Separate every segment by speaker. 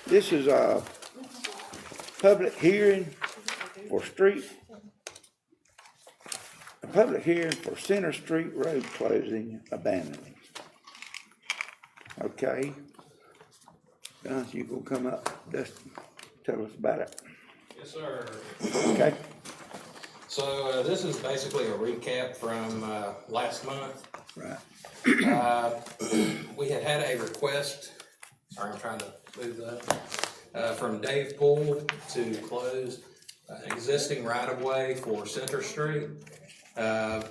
Speaker 1: This is a public hearing for public hearing for Center Street Road closing, abandoning. Okay. Don, you gonna come up, Dustin, tell us about it.
Speaker 2: Yes, sir.
Speaker 1: Okay.
Speaker 2: So this is basically a recap from last month.
Speaker 1: Right.
Speaker 2: We had a request, sorry, I'm trying to move that, from Dave Poole to close existing right-of-way for Center Street. No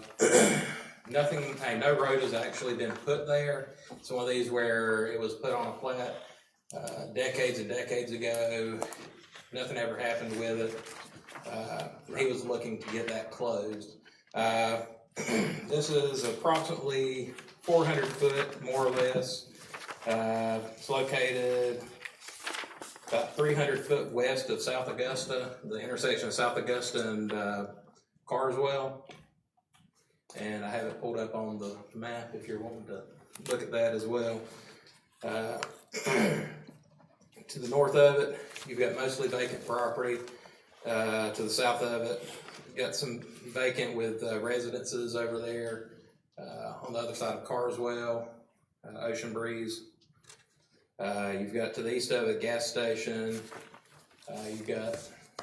Speaker 2: road has actually been put there. It's one of these where it was put on a plat decades and decades ago. Nothing ever happened with it. He was looking to get that closed. This is approximately 400 foot, more or less. It's located about 300 foot west of South Augusta, the intersection of South Augusta and Carswell. And I have it pulled up on the map if you're wanting to look at that as well. To the north of it, you've got mostly vacant property. To the south of it, you've got some vacant with residences over there. On the other side of Carswell, Ocean Breeze. You've got to the east of it, gas station. You've got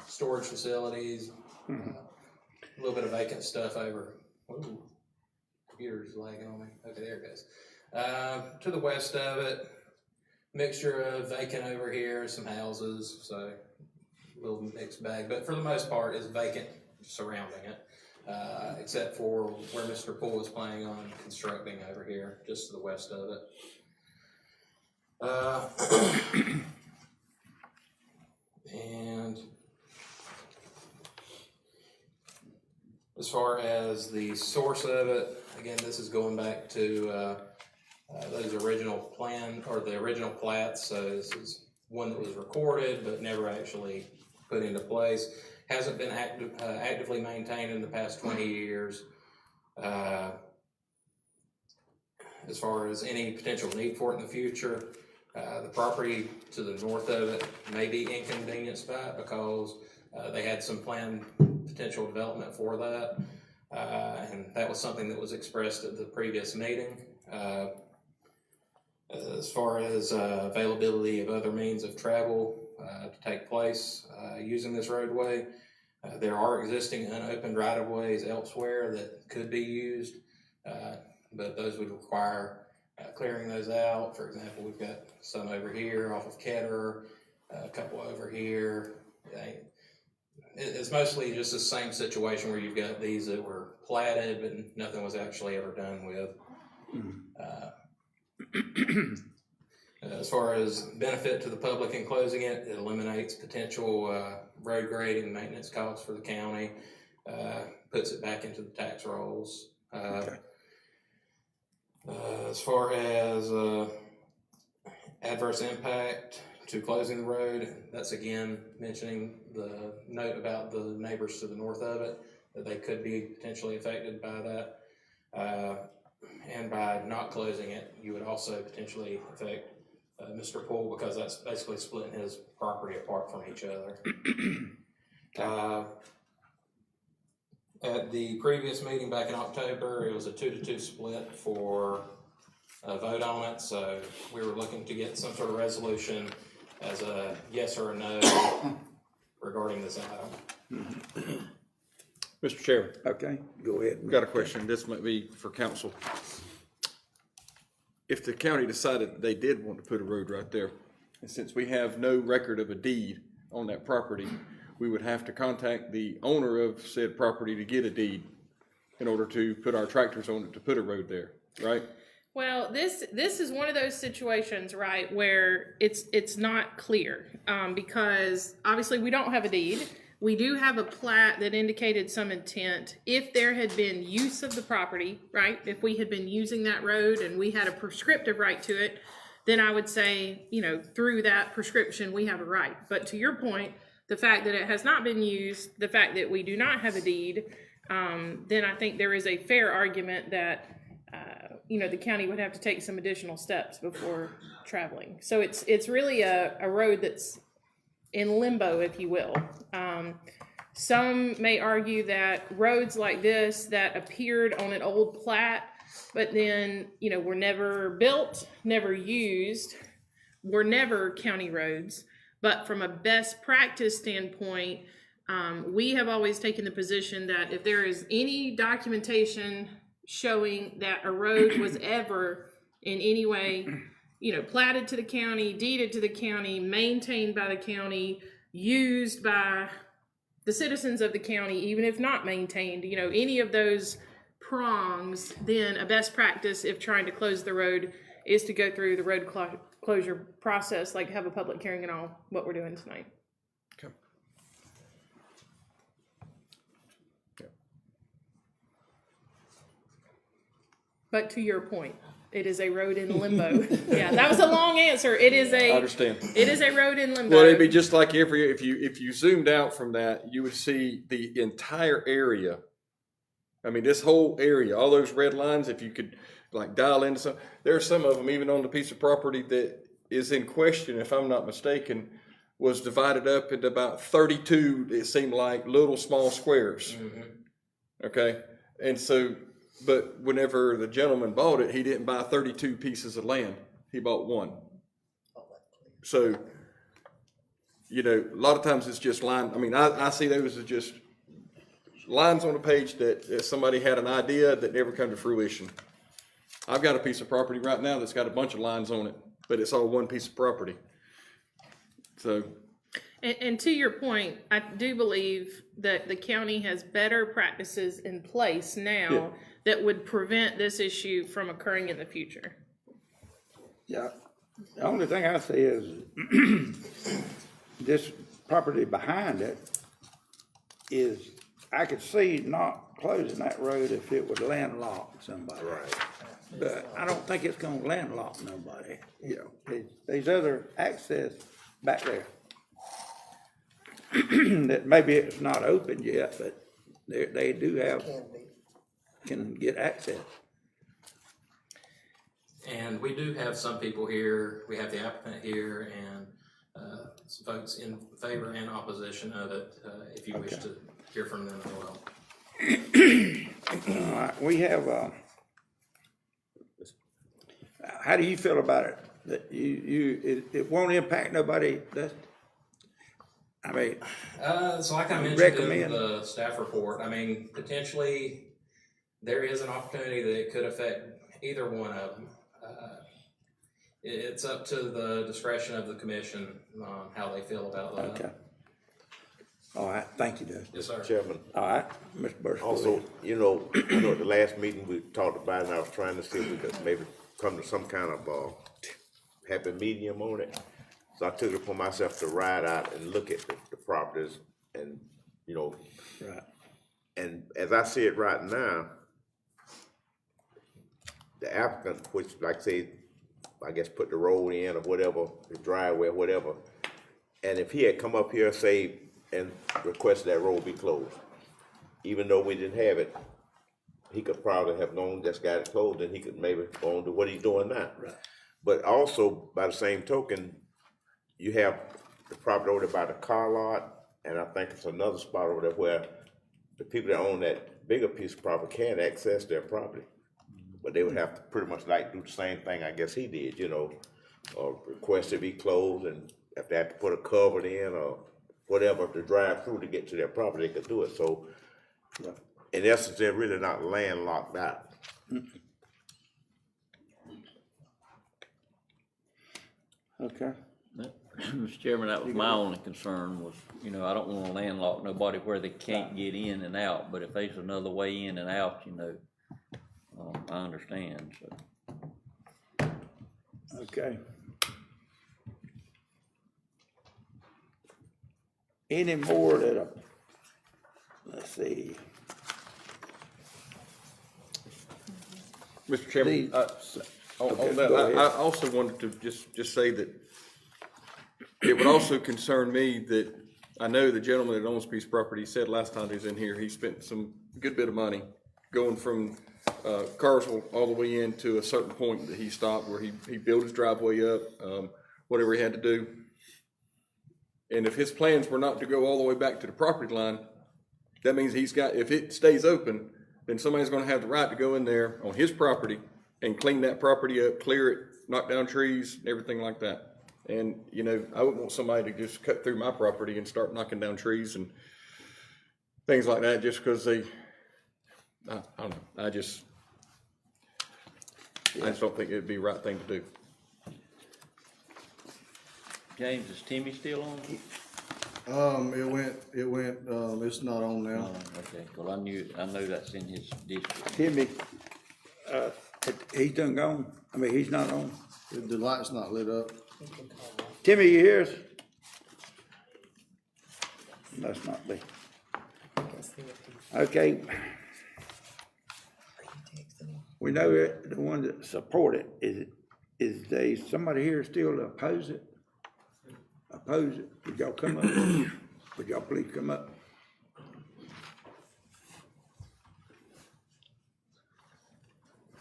Speaker 2: storage facilities. A little bit of vacant stuff over. Ooh, computer's lagging on me. Okay, there it goes. To the west of it, mixture of vacant over here, some houses, so a little mixed bag. But for the most part, it's vacant surrounding it, except for where Mr. Poole is planning on constructing over here, just to the west of it. And as far as the source of it, again, this is going back to those original plan or the original plats. So this is one that was recorded but never actually put into place. Hasn't been actively maintained in the past 20 years. As far as any potential need for it in the future, the property to the north of it may be inconvenienced by it because they had some planned potential development for that, and that was something that was expressed at the previous meeting. As far as availability of other means of travel to take place using this roadway, there are existing unopened right-of-ways elsewhere that could be used, but those would require clearing those out. For example, we've got some over here off of Ketterer, a couple over here. It's mostly just the same situation where you've got these that were platted, but nothing was actually ever done with. As far as benefit to the public in closing it, it eliminates potential road grading maintenance costs for the county, puts it back into the tax rolls. Okay. As far as adverse impact to closing the road, that's again mentioning the note about the neighbors to the north of it, that they could be potentially affected by that. And by not closing it, you would also potentially affect Mr. Poole, because that's basically splitting his property apart from each other. At the previous meeting back in October, it was a 2-2 split for a vote on it, so we were looking to get some sort of resolution as a yes or a no regarding this item.
Speaker 3: Mr. Chairman.
Speaker 1: Okay, go ahead.
Speaker 3: I've got a question. This might be for council. If the county decided they did want to put a road right there, and since we have no record of a deed on that property, we would have to contact the owner of said property to get a deed in order to put our tractors on it to put a road there, right?
Speaker 4: Well, this is one of those situations, right, where it's not clear, because obviously we don't have a deed. We do have a plat that indicated some intent. If there had been use of the property, right, if we had been using that road and we had a prescriptive right to it, then I would say, through that prescription, we have a right. But to your point, the fact that it has not been used, the fact that we do not have a deed, then I think there is a fair argument that the county would have to take some additional steps before traveling. So it's really a road that's in limbo, if you will. Some may argue that roads like this that appeared on an old plat, but then, were never built, never used, were never county roads. But from a best practice standpoint, we have always taken the position that if there is any documentation showing that a road was ever in any way, platted to the county, deeded to the county, maintained by the county, used by the citizens of the county, even if not maintained, any of those prongs, then a best practice if trying to close the road is to go through the road closure process, like have a public hearing and all what we're doing tonight.
Speaker 3: Okay.
Speaker 4: But to your point, it is a road in limbo. Yeah, that was a long answer. It is
Speaker 3: I understand.
Speaker 4: It is a road in limbo.
Speaker 3: Well, it'd be just like if you zoomed out from that, you would see the entire area. I mean, this whole area, all those red lines, if you could like dial into some, there are some of them even on the piece of property that is in question, if I'm not mistaken, was divided up into about 32, it seemed like, little small squares.
Speaker 2: Mm-hmm.
Speaker 3: Okay? And so, but whenever the gentleman bought it, he didn't buy 32 pieces of land. He bought one. So, a lot of times it's just line. I mean, I see those as just lines on a page that somebody had an idea that never come to fruition. I've got a piece of property right now that's got a bunch of lines on it, but it's all one piece of property. So.
Speaker 4: And to your point, I do believe that the county has better practices in place now that would prevent this issue from occurring in the future.
Speaker 1: Yeah, the only thing I see is this property behind it is, I could see not closing that road if it would landlock somebody. Right. But I don't think it's gonna landlock nobody, There's other access back there. That maybe it's not open yet, but they do have, can get access.
Speaker 2: And we do have some people here, we have the applicant here and some folks in favor and opposition of it, if you wish to hear from them as well.
Speaker 1: All right, we have, how do you feel about it? That it won't impact nobody, I mean.
Speaker 2: So like I mentioned
Speaker 1: Recommend.
Speaker 2: in the staff report, I mean, potentially there is an opportunity that it could affect either one of them. It's up to the discretion of the commission on how they feel about that.
Speaker 1: Okay. All right, thank you, Doug.
Speaker 2: Yes, sir.
Speaker 5: Chairman,
Speaker 1: All right, Mr. Burris. go
Speaker 5: also,
Speaker 1: ahead.
Speaker 5: at the last meeting we talked about it, and I was trying to see if we could maybe come to some kind of happy medium on it. So I took it upon myself to ride out and look at the properties and,
Speaker 1: Right.
Speaker 5: and as I see it right now, the applicant, which like say, I guess put the road in or whatever, the driveway or whatever, and if he had come up here, say, and requested that road be closed, even though we didn't have it, he could probably have gone, just got it closed, and he could maybe go on to what he's doing now.
Speaker 1: Right.
Speaker 5: But also, by the same token, you have the property over there by the car lot, and I think it's another spot over there where the people that own that bigger piece of property can access their property. But they would have to pretty much like do the same thing I guess he did, or request to be closed, and if they have to put a cover in or whatever to drive through to get to their property, they could do it. So, in essence, they're really not landlocked out.
Speaker 1: Okay.
Speaker 6: Mr. Chairman, that was my only concern was, I don't wanna landlock nobody where they can't get in and out, but if there's another way in and out, I understand, so.
Speaker 1: Okay. Any more let's see.
Speaker 3: Mr. Chairman,
Speaker 1: These-
Speaker 3: on
Speaker 1: Okay,
Speaker 3: that,
Speaker 1: go ahead.
Speaker 3: I also wanted to just say that it would also concern me that I know the gentleman that owns a piece of property said last time he was in here, he spent some good bit of money going from Carswell all the way in to a certain point that he stopped where he built his driveway up, whatever he had to do. And if his plans were not to go all the way back to the property line, that means if it stays open, then somebody's gonna have the right to go in there on his property and clean that property up, clear it, knock down trees, everything like that. And, you know, I wouldn't want somebody to just cut through my property and start knocking down trees and things like that just because I don't know, I just don't think it'd be the right thing to do.
Speaker 6: James, is Timmy still on?
Speaker 7: It's not on now.
Speaker 6: Okay, well, I know that's in his district.
Speaker 1: Timmy, he's done gone. I mean, he's not on.
Speaker 7: The light's not lit up.
Speaker 1: Timmy, you hear us? Must not be. Okay. We know that the one that support it, is there somebody here still to oppose it? Oppose it? Would y'all come up? Would y'all please come up?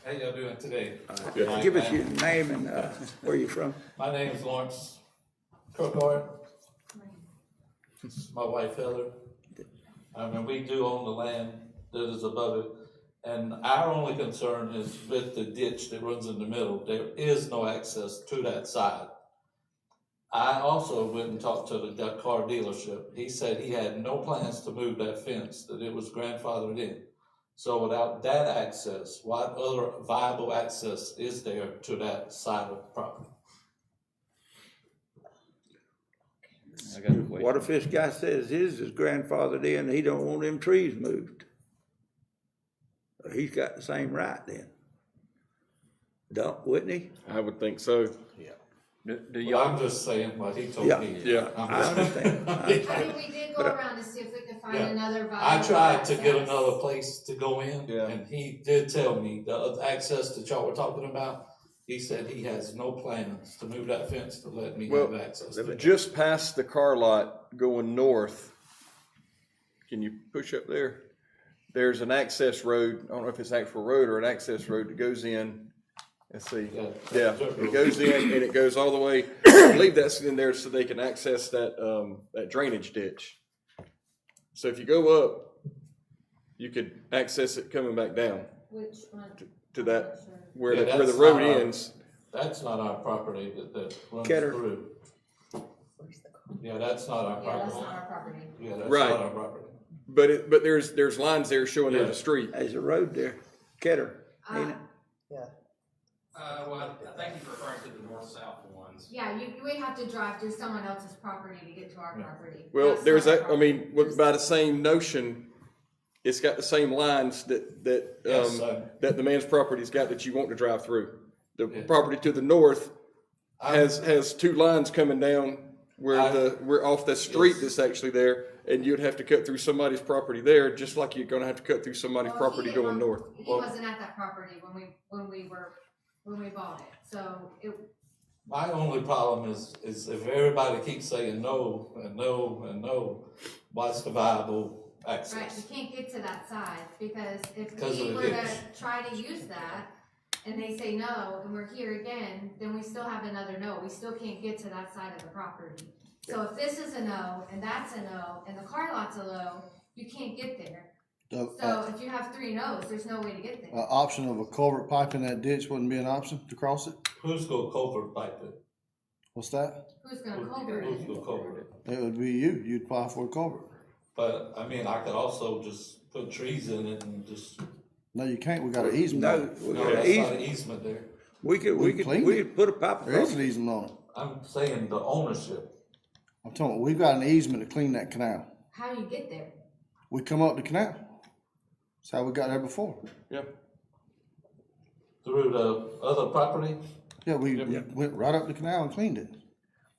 Speaker 8: How y'all doing today?
Speaker 1: Give us your name and, where you from?
Speaker 8: My name is Lawrence Kirkhart. My wife Heather. I mean, we do own the land that is above it. And our only concern is with the ditch that runs in the middle. There is no access to that side. I also went and talked to the car dealership. He said he had no plans to move that fence, that it was grandfathered in. So without that access, what other viable access is there to that side of the property?
Speaker 6: I got a question.
Speaker 1: What if this guy says his is grandfathered in, he don't want them trees moved? He's got the same right then. Wouldn't he?
Speaker 3: I would think so.
Speaker 6: Do
Speaker 8: Well,
Speaker 6: y'all,
Speaker 8: I'm just saying what he told
Speaker 1: Yeah.
Speaker 8: me.
Speaker 3: Yeah.
Speaker 1: I understand.
Speaker 9: I mean, we did go around to see if we could find
Speaker 8: Yeah.
Speaker 9: another
Speaker 8: I
Speaker 9: viable
Speaker 8: tried to get
Speaker 9: access.
Speaker 8: another place to go in,
Speaker 3: Yeah.
Speaker 8: and he did tell me the other access that y'all were talking about. He said he has no plans to move that fence to let me
Speaker 3: Well,
Speaker 8: have access to it.
Speaker 3: just past the car lot going north, can you push up there? There's an access road, I don't know if it's an actual road or an access road that goes in. Let's see, yeah, it goes in and it goes all the way, I believe that's in there so they can access that, that drainage ditch. So if you go up, you could access it coming back down
Speaker 9: Which one?
Speaker 3: to that, where
Speaker 8: Yeah,
Speaker 3: the
Speaker 8: that's
Speaker 3: road
Speaker 8: not our-
Speaker 3: ends.
Speaker 8: That's not our property that runs
Speaker 1: Ketter.
Speaker 8: through. Yeah, that's not our
Speaker 9: Yeah, that's
Speaker 8: property.
Speaker 9: not our property.
Speaker 8: Yeah, that's
Speaker 3: Right.
Speaker 8: not our property.
Speaker 3: But there's lines there showing there's
Speaker 8: Yeah.
Speaker 3: a street.
Speaker 1: There's a road there, Ketter, ain't it?
Speaker 2: Well, I think he's referring to the north-south ones.
Speaker 9: Yeah, we have to drive through someone else's property to get to our property.
Speaker 3: Well,
Speaker 9: That's
Speaker 3: there's
Speaker 9: not our
Speaker 3: that, I mean,
Speaker 9: property.
Speaker 3: by the same notion, it's got the same lines
Speaker 8: Yes, sir.
Speaker 3: that the man's property's got that you want to drive through. The
Speaker 8: Yeah.
Speaker 3: property to the north has two lines coming down where
Speaker 8: I-
Speaker 3: we're off the street
Speaker 8: Yes.
Speaker 3: that's actually there, and you'd have to cut through somebody's property there, just like you're gonna have to cut through somebody's
Speaker 9: Well,
Speaker 3: property
Speaker 9: he
Speaker 3: going
Speaker 9: didn't-
Speaker 3: north.
Speaker 9: He wasn't at that property when we bought it, so
Speaker 8: My only problem is if everybody keeps saying no and no and no, what's the viable
Speaker 9: right,
Speaker 8: access?
Speaker 9: we can't get to that side, because if
Speaker 8: Because of
Speaker 9: we
Speaker 8: the
Speaker 9: were to
Speaker 8: ditch.
Speaker 9: try to use that, and they say no, and we're here again, then we still have another no, we still can't get to that side of the property. So if this is a no, and that's a no, and the car lot's a no, you can't get there. So if you have three no's, there's no way to get there.
Speaker 7: Option of a culvert pipe in that ditch wouldn't be an option to cross it?
Speaker 8: Who's gonna culvert pipe it?
Speaker 7: What's that?
Speaker 9: Who's gonna culvert
Speaker 8: Who's
Speaker 9: it?
Speaker 8: gonna culvert it?
Speaker 7: It would be you. You'd apply for a culvert.
Speaker 8: But, I mean, I could also just put trees in it and just,
Speaker 7: No, you can't. We got an easement.
Speaker 1: No,
Speaker 7: on it.
Speaker 1: we
Speaker 8: no,
Speaker 1: got an
Speaker 8: that's not an
Speaker 1: easement.
Speaker 8: easement there.
Speaker 1: We could
Speaker 7: cleaned
Speaker 1: put a pipe
Speaker 7: There
Speaker 1: across.
Speaker 7: is an easement on it.
Speaker 8: I'm saying the ownership.
Speaker 7: I'm telling you, we've got an easement to clean that canal.
Speaker 9: How do you get there?
Speaker 7: We come up the canal. That's how we got there before.
Speaker 3: Yeah.
Speaker 8: Through the other property?
Speaker 7: Yeah, we went right up the canal and cleaned it.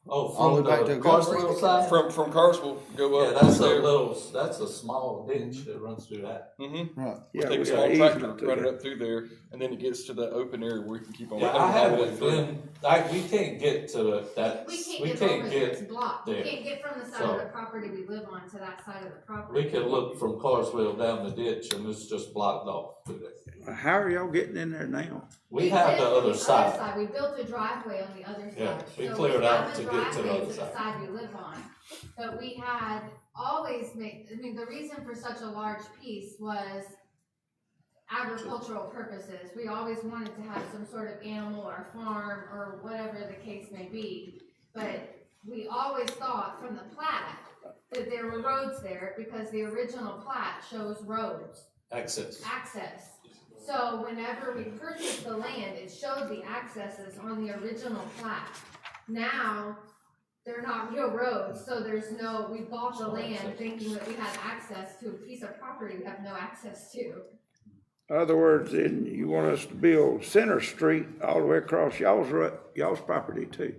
Speaker 8: Oh,
Speaker 7: All the
Speaker 8: from
Speaker 7: way back
Speaker 8: the
Speaker 7: to Augusta.
Speaker 8: Carswell side?
Speaker 3: From Carswell, go
Speaker 8: Yeah,
Speaker 3: up.
Speaker 8: that's a
Speaker 3: there.
Speaker 8: little, that's a small ditch that runs through that.
Speaker 7: Right.
Speaker 1: Yeah,
Speaker 3: Take
Speaker 1: we
Speaker 3: a
Speaker 1: got
Speaker 3: small
Speaker 1: an
Speaker 3: tractor,
Speaker 1: easement through
Speaker 3: run it
Speaker 1: there.
Speaker 3: up through there, and then it gets to the open area where you can keep on.
Speaker 8: Yeah, I
Speaker 3: all the way
Speaker 8: haven't
Speaker 3: through.
Speaker 8: been, we can't get to that,
Speaker 9: We
Speaker 8: we
Speaker 9: can't get
Speaker 8: can't
Speaker 9: over there, it's
Speaker 8: get
Speaker 9: blocked, we
Speaker 8: there.
Speaker 9: can't get from the side
Speaker 8: So-
Speaker 9: of the property we live on to that side of the property.
Speaker 8: We can look from Carswell down the ditch and it's just blocked off through there.
Speaker 1: How are y'all getting in there now?
Speaker 8: We have
Speaker 9: did
Speaker 8: the
Speaker 9: on
Speaker 8: other side.
Speaker 9: We built a driveway on the other side.
Speaker 8: Yeah, we
Speaker 9: So
Speaker 8: cleared
Speaker 9: have
Speaker 8: out
Speaker 9: a
Speaker 8: to get to the
Speaker 9: driveway
Speaker 8: other side.
Speaker 9: side we live on, but we had always made, I mean, the reason for such a large piece was agricultural purposes. We always wanted to have some sort of animal or farm or whatever the case may be. But we always thought from the plat that there were roads there because the original plat shows roads,
Speaker 8: Access.
Speaker 9: access. So whenever we purchased the land, it showed the accesses on the original plat. Now, they're not real roads, so there's no, we bought the land thinking that we had access to a piece of property we have no access to.
Speaker 1: In other words, then you want us to build Center Street all the way across y'all's property too?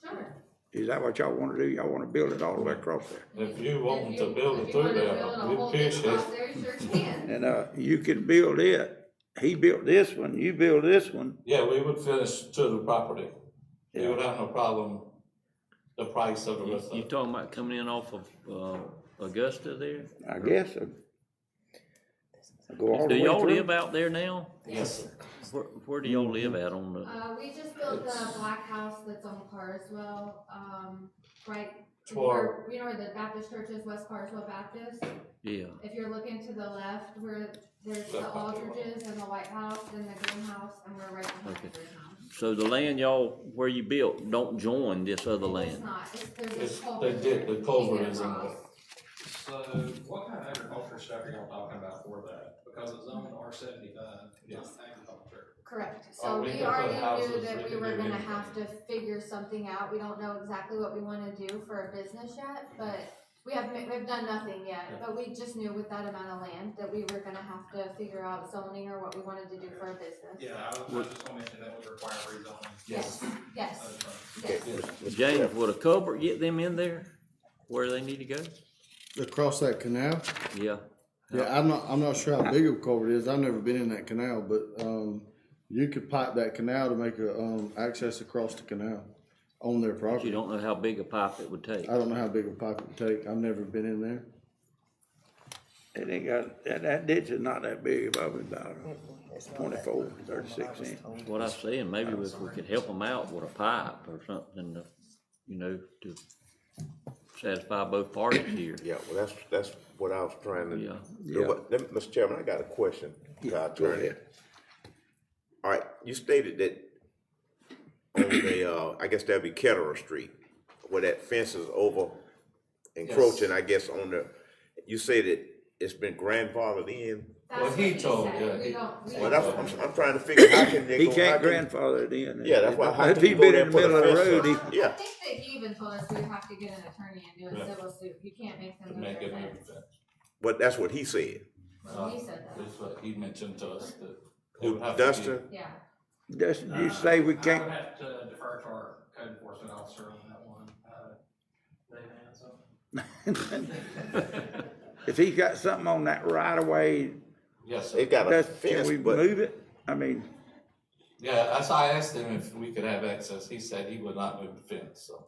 Speaker 9: Sure.
Speaker 1: Is that what y'all wanna do? Y'all wanna build it all the way across there?
Speaker 8: If you want
Speaker 9: If
Speaker 8: to
Speaker 9: you-
Speaker 8: build
Speaker 9: if
Speaker 8: it
Speaker 9: you
Speaker 8: through
Speaker 9: wanna
Speaker 8: there,
Speaker 9: build a
Speaker 8: we
Speaker 9: whole thing
Speaker 8: appreciate
Speaker 9: across
Speaker 8: it.
Speaker 9: there, you sure can.
Speaker 1: And, you could build it, he built this one, you build this one.
Speaker 8: Yeah, we would finish to the property. We
Speaker 1: Yeah.
Speaker 8: would have no problem, the price of the rest of
Speaker 6: You
Speaker 8: it.
Speaker 6: talking about coming in off of, Augusta there?
Speaker 1: I guess. Go all the
Speaker 6: Do
Speaker 1: way
Speaker 6: y'all
Speaker 1: through.
Speaker 6: live out there now?
Speaker 8: Yes, sir.
Speaker 6: Where do y'all live at on the,
Speaker 9: We just built the black house that's on Carswell, right,
Speaker 8: Toward-
Speaker 9: you know where the Baptist church is, West Carswell Baptist?
Speaker 6: yeah,
Speaker 9: If you're looking to the left, where there's the
Speaker 8: Left pocket.
Speaker 9: Aldridges and the White House and the greenhouse, and we're right behind
Speaker 6: Okay.
Speaker 9: the greenhouse.
Speaker 6: so the land y'all, where you built, don't join this other
Speaker 9: It's
Speaker 6: land?
Speaker 9: not, there's
Speaker 8: It's,
Speaker 9: a culvert.
Speaker 8: the culvert
Speaker 9: Taken
Speaker 8: is in
Speaker 9: across.
Speaker 8: there.
Speaker 10: So what kind of agriculture stuff are y'all talking about for that? Because it's zoned R75, it's agriculture.
Speaker 9: Correct,
Speaker 8: Oh,
Speaker 9: so
Speaker 8: we
Speaker 9: we
Speaker 8: can put
Speaker 9: already knew
Speaker 8: houses,
Speaker 9: that
Speaker 8: we
Speaker 9: we
Speaker 8: can
Speaker 9: were
Speaker 8: do
Speaker 9: gonna
Speaker 8: anything.
Speaker 9: have to figure something out, we don't know exactly what we wanna do for a business yet, but we've done nothing yet, but we just knew with that amount of land that we were gonna have to figure out zoning or what we wanted to do for a business.
Speaker 10: Yeah, I was just gonna mention that would require rezoning.
Speaker 9: Yes, yes, yes.
Speaker 6: James, would a culvert get them in there where they need to go?
Speaker 7: Across that canal?
Speaker 6: Yeah,
Speaker 7: Yeah, I'm not sure how big of a culvert it is. I've never been in that canal, but, you could pipe that canal to make a, access across the canal on their
Speaker 6: but
Speaker 7: property.
Speaker 6: you don't know how big a pipe it would take.
Speaker 7: I don't know how big a pipe it would take. I've never been in there.
Speaker 1: It ain't got, that ditch is not that big, probably about 24, 36 inch.
Speaker 6: What I'm saying, maybe if we could help them out with a pipe or something, to satisfy both parties here.
Speaker 5: Yeah, well, that's what I was trying to.
Speaker 6: Yeah.
Speaker 5: do. But, Mr. Chairman, I got a question. to our
Speaker 1: Go
Speaker 5: attorney.
Speaker 1: ahead.
Speaker 5: All right, you stated that on the, I guess that'd be Ketterer Street, where that fence is over encroaching, I guess, on the, you say that it's been grandfathered in?
Speaker 9: That's
Speaker 8: Well, he
Speaker 9: what
Speaker 8: told,
Speaker 9: said.
Speaker 8: yeah,
Speaker 9: We
Speaker 8: he-
Speaker 9: don't- we
Speaker 5: Well,
Speaker 9: don't-
Speaker 5: that's, I'm trying to figure, how can they
Speaker 1: He
Speaker 5: go?
Speaker 1: can't
Speaker 5: how can-
Speaker 1: grandfather it in.
Speaker 5: Yeah, that's why, how
Speaker 1: If
Speaker 5: can
Speaker 1: he
Speaker 5: you go
Speaker 1: been
Speaker 5: there
Speaker 1: in
Speaker 5: and
Speaker 1: the
Speaker 5: put
Speaker 1: middle
Speaker 5: a
Speaker 1: of the
Speaker 5: fence
Speaker 1: road,
Speaker 5: up?
Speaker 1: he,
Speaker 5: Yeah.
Speaker 9: I think that he even told us we would have to get an attorney and do a
Speaker 8: Yeah.
Speaker 9: civil suit, you can't make them
Speaker 8: To
Speaker 9: move
Speaker 8: make
Speaker 9: their
Speaker 8: it make
Speaker 9: fence.
Speaker 8: sense.
Speaker 5: But that's what he said.
Speaker 9: He said that.
Speaker 8: That's what he mentioned to us, that it would have to be.
Speaker 5: Dustin,
Speaker 9: Yeah,
Speaker 1: Dustin, you say we
Speaker 10: I
Speaker 1: can't,
Speaker 10: would have to defer to our code enforcement officer on that one,
Speaker 1: if he's got something on that right of way,
Speaker 8: Yes, sir.
Speaker 5: they got a
Speaker 1: can
Speaker 5: fence,
Speaker 1: we
Speaker 5: but
Speaker 1: move it? I mean,
Speaker 8: Yeah, as I asked him if we could have access, he said he would not move the fence, so.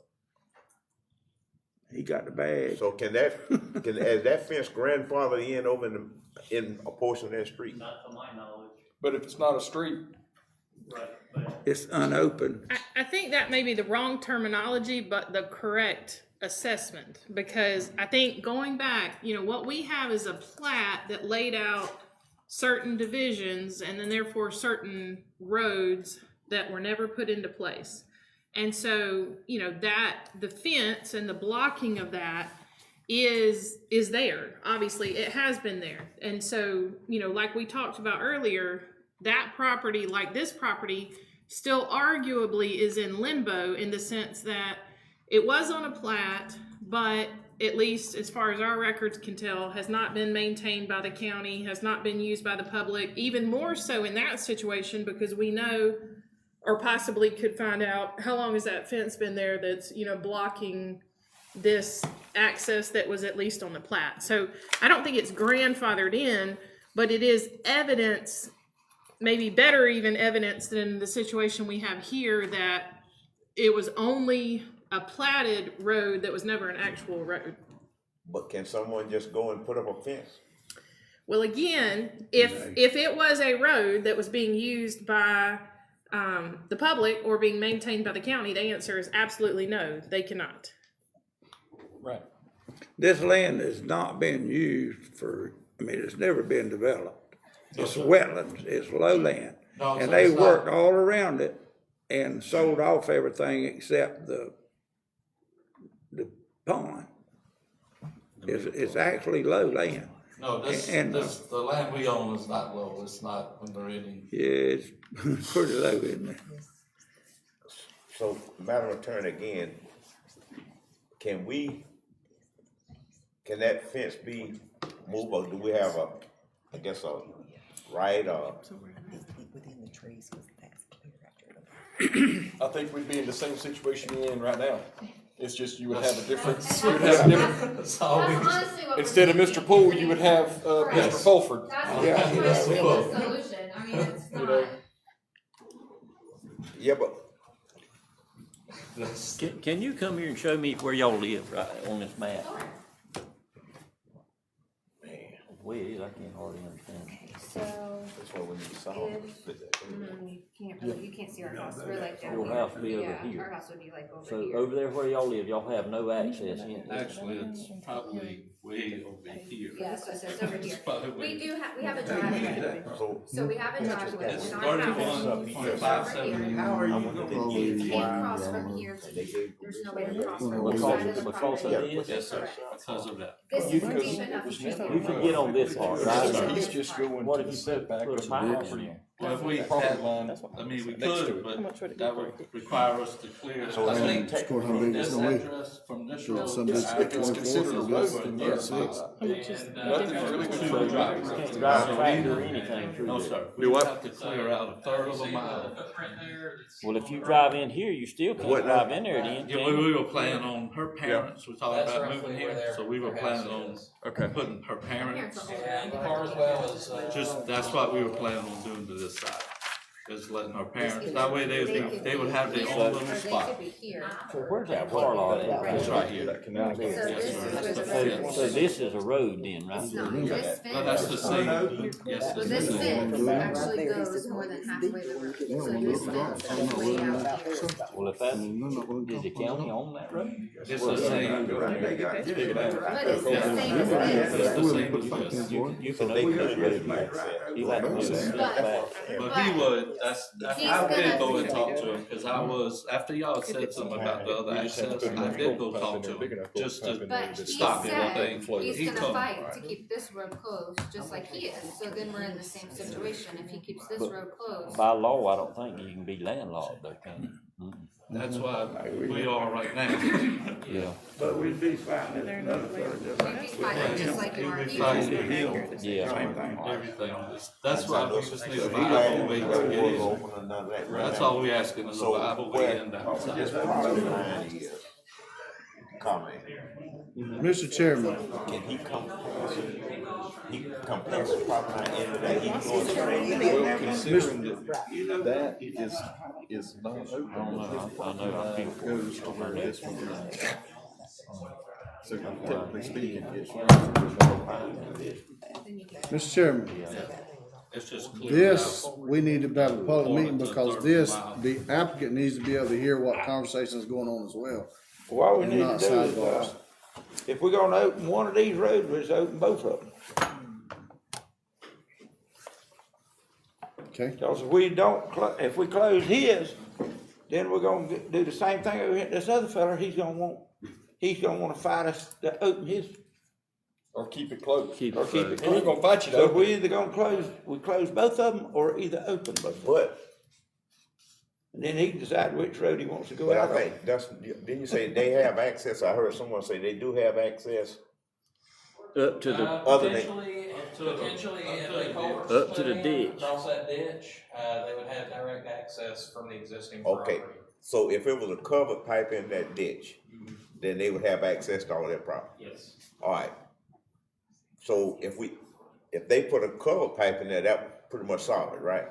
Speaker 1: he got the bag.
Speaker 5: so can that, is that fence grandfathered in over in a portion of that street?
Speaker 10: Not to my knowledge.
Speaker 3: But if it's not a street,
Speaker 10: Right, but
Speaker 1: It's unopened.
Speaker 4: I think that may be the wrong terminology, but the correct assessment, because I think going back, what we have is a plat that laid out certain divisions and then therefore certain roads that were never put into place. And so, that the fence and the blocking of that is there. Obviously, it has been there. And so, like we talked about earlier, that property, like this property, still arguably is in limbo in the sense that it was on a plat, but at least as far as our records can tell, has not been maintained by the county, has not been used by the public, even more so in that situation because we know or possibly could find out how long has that fence been there that's, you know, blocking this access that was at least on the plat. So I don't think it's grandfathered in, but it is evidence, maybe better even evidence than the situation we have here, that it was only a platted road that was never an actual road.
Speaker 5: But can someone just go and put up a fence?
Speaker 4: Well, again, if it was a road that was being used by the public or being maintained by the county, the answer is absolutely no, they cannot.
Speaker 3: Right.
Speaker 1: This land has not been used for, I mean, it's never been developed. It's wetlands, it's lowland.
Speaker 8: No,
Speaker 1: And
Speaker 8: so
Speaker 1: they
Speaker 8: it's not-
Speaker 1: worked all around it and sold off everything except the pond. It's actually lowland.
Speaker 8: No,
Speaker 1: And-
Speaker 8: the land we own is not low, it's not under any.
Speaker 1: Yeah, it's pretty low, isn't it?
Speaker 5: So, Madam Attorney, again, can that fence be moved, or do we have a right,
Speaker 11: Within the trees, 'cause that's clear after
Speaker 3: I think we'd be in the same situation we're in right now. It's just you would have a different,
Speaker 9: That's-
Speaker 3: you would have a different,
Speaker 8: That's all we.
Speaker 9: That's honestly what we're
Speaker 3: instead of Mr.
Speaker 9: thinking.
Speaker 3: Poole, you would have, Mr.
Speaker 9: Correct.
Speaker 3: Fulford.
Speaker 9: That's
Speaker 1: Yeah,
Speaker 9: trying to
Speaker 8: that's
Speaker 9: think
Speaker 8: cool.
Speaker 9: of the solution, I mean, it's not.
Speaker 5: yeah, but
Speaker 6: Can you come here and show me where y'all live, right, on this map? Wait, I can't hardly understand.
Speaker 11: So,
Speaker 5: that's what we need to solve.
Speaker 11: you can't see our house, we're like down
Speaker 6: Your
Speaker 11: here.
Speaker 6: house be over
Speaker 11: Yeah,
Speaker 6: here.
Speaker 11: our house would be like over
Speaker 6: So
Speaker 11: here.
Speaker 6: over there where y'all live, y'all have no access in.
Speaker 8: Actually, it's probably way over here.
Speaker 11: Yeah, so it's over here.
Speaker 8: Probably
Speaker 11: We
Speaker 8: way-
Speaker 11: we have a driveway,
Speaker 5: So,
Speaker 11: we have a driveway,
Speaker 8: It's
Speaker 11: and our house
Speaker 8: 31.570.
Speaker 11: is
Speaker 1: How are you
Speaker 11: over
Speaker 1: gonna
Speaker 11: here. You can't cross from here to here, there's no way to cross from this side of the
Speaker 6: Because of
Speaker 11: property.
Speaker 6: this?
Speaker 8: Yes, sir, because of that.
Speaker 11: This isn't deep enough to street.
Speaker 6: You can get on this part, right?
Speaker 3: He's just going
Speaker 6: What
Speaker 3: to
Speaker 6: if
Speaker 3: the
Speaker 6: you
Speaker 3: setback
Speaker 6: put
Speaker 3: of
Speaker 6: a
Speaker 3: the
Speaker 6: pipe
Speaker 3: property.
Speaker 6: in there?
Speaker 8: Well, if we
Speaker 3: Property
Speaker 8: had,
Speaker 3: line.
Speaker 8: I mean, we
Speaker 3: Next to
Speaker 8: could,
Speaker 3: it.
Speaker 8: but that would require us to clear.
Speaker 5: So
Speaker 8: I
Speaker 5: it's
Speaker 8: think
Speaker 7: It's going how
Speaker 8: from
Speaker 7: big
Speaker 8: this
Speaker 7: it's gonna be.
Speaker 8: address, from this
Speaker 7: So
Speaker 8: road.
Speaker 7: some
Speaker 8: to
Speaker 7: districts
Speaker 8: our
Speaker 3: It's
Speaker 8: road
Speaker 3: considered
Speaker 8: is
Speaker 3: a road
Speaker 8: over
Speaker 3: in
Speaker 8: a year.
Speaker 3: 36.
Speaker 8: And,
Speaker 3: Nothing's really
Speaker 8: two
Speaker 3: considered a
Speaker 8: driveways.
Speaker 6: You can't drive a tractor or anything through
Speaker 8: No,
Speaker 6: there.
Speaker 8: sir, we
Speaker 3: Do
Speaker 8: would
Speaker 3: what?
Speaker 8: have to clear out a third of a mile.
Speaker 6: Well, if you drive in here, you still can't
Speaker 5: What-
Speaker 6: drive in there then,
Speaker 8: Yeah,
Speaker 6: can you?
Speaker 8: we were planning on, her parents were talking
Speaker 2: That's
Speaker 8: about
Speaker 2: roughly
Speaker 8: moving
Speaker 2: where
Speaker 8: here,
Speaker 2: their-
Speaker 8: so we were
Speaker 2: their
Speaker 8: planning
Speaker 2: house
Speaker 8: on
Speaker 2: is.
Speaker 3: Okay.
Speaker 8: putting her parents.
Speaker 2: And Carswell is,
Speaker 8: Just, that's what we were planning on doing to this side, is letting her parents, that way they would have their own little spot.
Speaker 6: So where's that car lot at?
Speaker 8: It's right here.
Speaker 3: That canal goes.
Speaker 11: So this is where the
Speaker 8: So-
Speaker 11: road
Speaker 6: So this is a road then, right?
Speaker 11: is. No, this
Speaker 8: No, that's the
Speaker 11: fence,
Speaker 8: same, yes,
Speaker 11: but
Speaker 8: it's
Speaker 11: this
Speaker 8: the same.
Speaker 11: fence actually goes more than halfway the road. So this fence is way out here.
Speaker 6: Well, if that's, did the county own that road?
Speaker 8: It's the same,
Speaker 1: They got
Speaker 11: But it's the same as this.
Speaker 8: it's the same as this.
Speaker 6: You
Speaker 5: so
Speaker 6: can
Speaker 5: they
Speaker 6: open
Speaker 5: could
Speaker 6: this
Speaker 5: just
Speaker 6: road
Speaker 5: make
Speaker 6: here.
Speaker 5: that.
Speaker 6: You have to move this back.
Speaker 8: But he would, that's,
Speaker 11: He's
Speaker 8: I did
Speaker 11: gonna-
Speaker 8: go and talk to him, cause I was, after y'all said something about the other
Speaker 3: You just have to
Speaker 8: access,
Speaker 3: put
Speaker 8: I
Speaker 3: enough
Speaker 8: did go
Speaker 3: pipe
Speaker 8: talk
Speaker 3: in
Speaker 8: to
Speaker 3: there, big
Speaker 8: him,
Speaker 3: enough
Speaker 8: just
Speaker 3: pipe in
Speaker 8: to
Speaker 3: there
Speaker 11: But
Speaker 3: to
Speaker 11: he
Speaker 8: stop
Speaker 11: said
Speaker 8: everything.
Speaker 11: he's
Speaker 8: He
Speaker 11: gonna
Speaker 8: come.
Speaker 11: fight to keep this road closed, just like he is, so then we're in the same situation, if he keeps this road closed.
Speaker 6: By law, I don't think you can be landlocked though, can you? Mm-mm.
Speaker 8: That's why we are right now.
Speaker 6: Yeah,
Speaker 1: But we'd be fine if another fella just
Speaker 11: We'd be fighting just like in our
Speaker 8: He'll be
Speaker 11: here.
Speaker 8: fighting the hill,
Speaker 6: yeah.
Speaker 1: same thing.
Speaker 8: everything on this. That's why we just need a
Speaker 5: So he
Speaker 8: viable
Speaker 5: had
Speaker 8: way
Speaker 5: the
Speaker 8: to get
Speaker 5: doors
Speaker 8: in.
Speaker 5: open and none of that.
Speaker 8: That's all we asking is a
Speaker 5: So
Speaker 8: viable way in that
Speaker 5: This
Speaker 8: side.
Speaker 5: property line is, comment,
Speaker 7: Mr. Chairman,
Speaker 5: can he come past the property line into that, he can go straight?
Speaker 3: Well, considering that that is not open.
Speaker 6: I don't know, I know people.
Speaker 3: Goes to where this one is. So technically speaking, it's.
Speaker 7: Mr. Chairman,
Speaker 8: It's just clear.
Speaker 7: this, we need to have a public meeting because this, the applicant needs to be able to hear what conversation is going on as well.
Speaker 1: What we
Speaker 7: And
Speaker 1: need to
Speaker 7: not
Speaker 1: do is,
Speaker 7: sidewalks.
Speaker 1: if we're gonna open one of these roads, let's open both of them.
Speaker 7: Okay?
Speaker 1: Cause if we don't, if we close his, then we're gonna do the same thing over here. This other fella, he's gonna wanna fight us to open his,
Speaker 3: Or keep it closed.
Speaker 6: Keep
Speaker 1: or
Speaker 6: it
Speaker 1: keep
Speaker 6: closed.
Speaker 1: it
Speaker 3: He ain't
Speaker 1: closed.
Speaker 3: gonna fight you
Speaker 1: So
Speaker 3: though.
Speaker 1: we either gonna close both of them, or either open both of them.
Speaker 5: But,
Speaker 1: And then he can decide which road he wants to go
Speaker 5: but I
Speaker 1: out on.
Speaker 5: think that's, didn't you say they have access? I heard someone say they do have access.
Speaker 6: Up to the,
Speaker 5: Other than-
Speaker 10: Eventually, Potentially, if the culvert's
Speaker 6: Up to
Speaker 10: put
Speaker 6: the
Speaker 10: in
Speaker 6: ditch.
Speaker 10: across that ditch, they would have direct access from the existing
Speaker 5: Okay,
Speaker 10: property.
Speaker 5: so if it was a covered pipe in that ditch, then they would have access to all their property.
Speaker 10: Yes.
Speaker 5: Alright. So if they put a covered pipe in there, that pretty much solve it, right?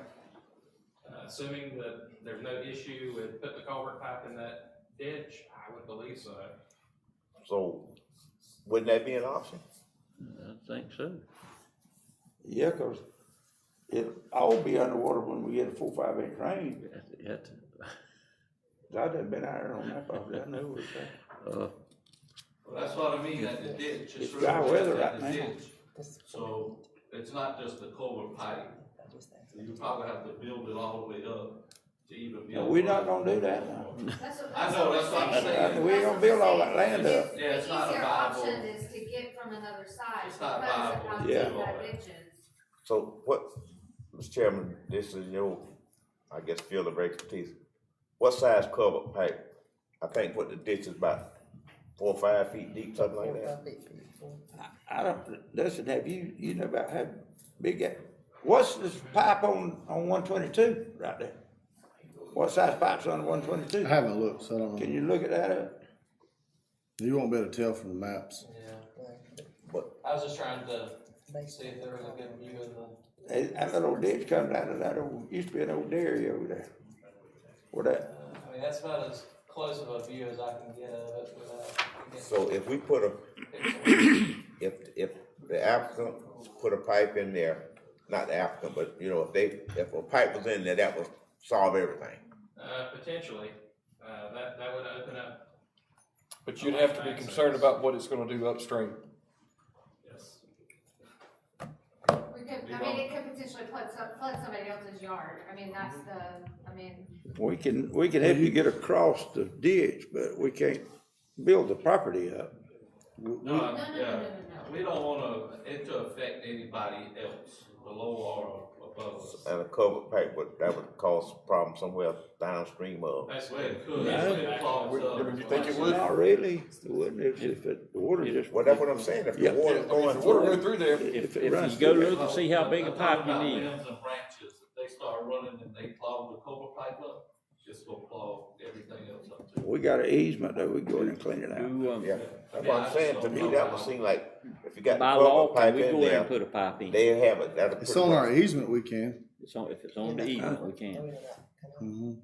Speaker 10: Assuming that there's no issue with putting the culvert pipe in that ditch, I would believe so.
Speaker 5: So wouldn't that be an option?
Speaker 6: I think so.
Speaker 1: Yeah, 'cause it'll all be underwater when we get a 4-5 inch rain.
Speaker 6: You have to,
Speaker 1: I've done been out there on that property, I know where it's at.
Speaker 8: Well, that's what I mean, at the ditch.
Speaker 1: It's
Speaker 8: really
Speaker 1: dry weather
Speaker 8: just at
Speaker 1: right
Speaker 8: the
Speaker 1: now.
Speaker 8: ditch. So it's not just the culvert pipe. You probably have to build it all the way up to even be.
Speaker 1: No, we're not gonna do that now.
Speaker 8: I know, that's what I'm saying.
Speaker 1: We ain't gonna build all that land up.
Speaker 8: Yeah, it's not a
Speaker 9: The easier
Speaker 8: viable-
Speaker 9: option is to get from another side,
Speaker 8: It's
Speaker 9: because
Speaker 8: not
Speaker 9: of
Speaker 8: viable
Speaker 9: how
Speaker 8: to
Speaker 9: deep
Speaker 1: do
Speaker 9: that
Speaker 8: all that.
Speaker 9: ditch is.
Speaker 5: So what, Mr. Chairman, this is your, I guess, field of expertise. What size covered pipe? I think what the ditch is about 4 or 5 feet deep, something like that.
Speaker 1: I don't, listen, have you know about how big that, what's this pipe on 122 right there? What size pipe's on 122?
Speaker 7: I haven't looked, so I don't
Speaker 1: Can
Speaker 7: know.
Speaker 1: you look at that up?
Speaker 7: You won't be able to tell from the maps.
Speaker 10: Yeah.
Speaker 5: But
Speaker 10: I was just trying to see if there was a good view of the,
Speaker 1: That little ditch comes out of that old, used to be an old dairy over there. Where that,
Speaker 10: I mean, that's about as close of a view as I can get of it without. getting
Speaker 5: so if we put a,
Speaker 10: pixel.
Speaker 5: if the applicant put a pipe in there, not the applicant, but you know, if a pipe was in there, that would solve everything.
Speaker 10: Potentially, that would open up,
Speaker 3: But you'd have to be concerned about what it's gonna do upstream.
Speaker 10: yes.
Speaker 9: We could, I mean, it could potentially flood somebody else's yard, I mean, that's the, I mean,
Speaker 1: we can help you get across the ditch, but we can't build the property up.
Speaker 8: No,
Speaker 9: no,
Speaker 8: yeah,
Speaker 9: no.
Speaker 8: we don't want it to affect anybody else, below or above us.
Speaker 5: And a covered pipe, that would cause a problem somewhere downstream of.
Speaker 8: Well,
Speaker 10: Basically,
Speaker 8: it could,
Speaker 1: Yeah.
Speaker 8: it clogs up.
Speaker 3: I mean, you think it would?
Speaker 1: Not really, it wouldn't, if the water just.
Speaker 5: Well, that's what I'm saying, if the
Speaker 1: Yeah.
Speaker 5: water's
Speaker 3: If
Speaker 5: going
Speaker 3: the water
Speaker 5: through.
Speaker 3: go through there,
Speaker 1: If it
Speaker 6: If
Speaker 1: runs
Speaker 6: you go
Speaker 1: through
Speaker 6: look and see how big a
Speaker 8: I'm
Speaker 6: pipe
Speaker 8: talking about
Speaker 6: you need.
Speaker 8: limbs and branches, if they start running and they clog the culvert pipe up, it's gonna clog everything else up too.
Speaker 1: We got an easement that we go in and clean it out.
Speaker 5: Yeah, that's what I'm saying, to me, that would seem like, if you got the
Speaker 6: By law,
Speaker 5: covered
Speaker 6: can
Speaker 5: pipe
Speaker 6: we
Speaker 5: in
Speaker 6: go in and
Speaker 5: there,
Speaker 6: put a pipe in?
Speaker 5: they have it, that'll
Speaker 7: It's
Speaker 5: pretty
Speaker 7: on our
Speaker 5: much.
Speaker 7: easement, we can.
Speaker 6: If it's on the easement, we can.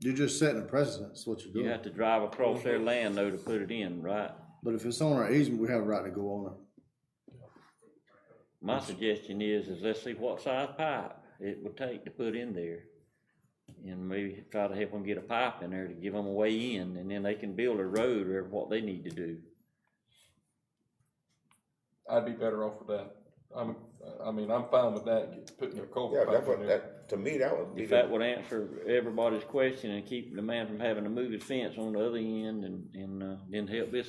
Speaker 7: You're just setting a precedent, that's what you're
Speaker 6: You
Speaker 7: doing.
Speaker 6: have to drive across their land though to put it in, right?
Speaker 7: But if it's on our easement, we have a right to go on it.
Speaker 6: My suggestion is let's see what size pipe it would take to put in there. And maybe try to help them get a pipe in there to give them a way in, and then they can build a road or what they need to do.
Speaker 3: I'd be better off with that. I'm fine with that, putting a
Speaker 5: Yeah,
Speaker 3: culvert
Speaker 5: that's
Speaker 3: pipe
Speaker 5: what,
Speaker 3: in there.
Speaker 5: that, to me, that would be
Speaker 6: If
Speaker 5: the.
Speaker 6: that would answer everybody's question and keep the man from having to move his fence on the other end and then help this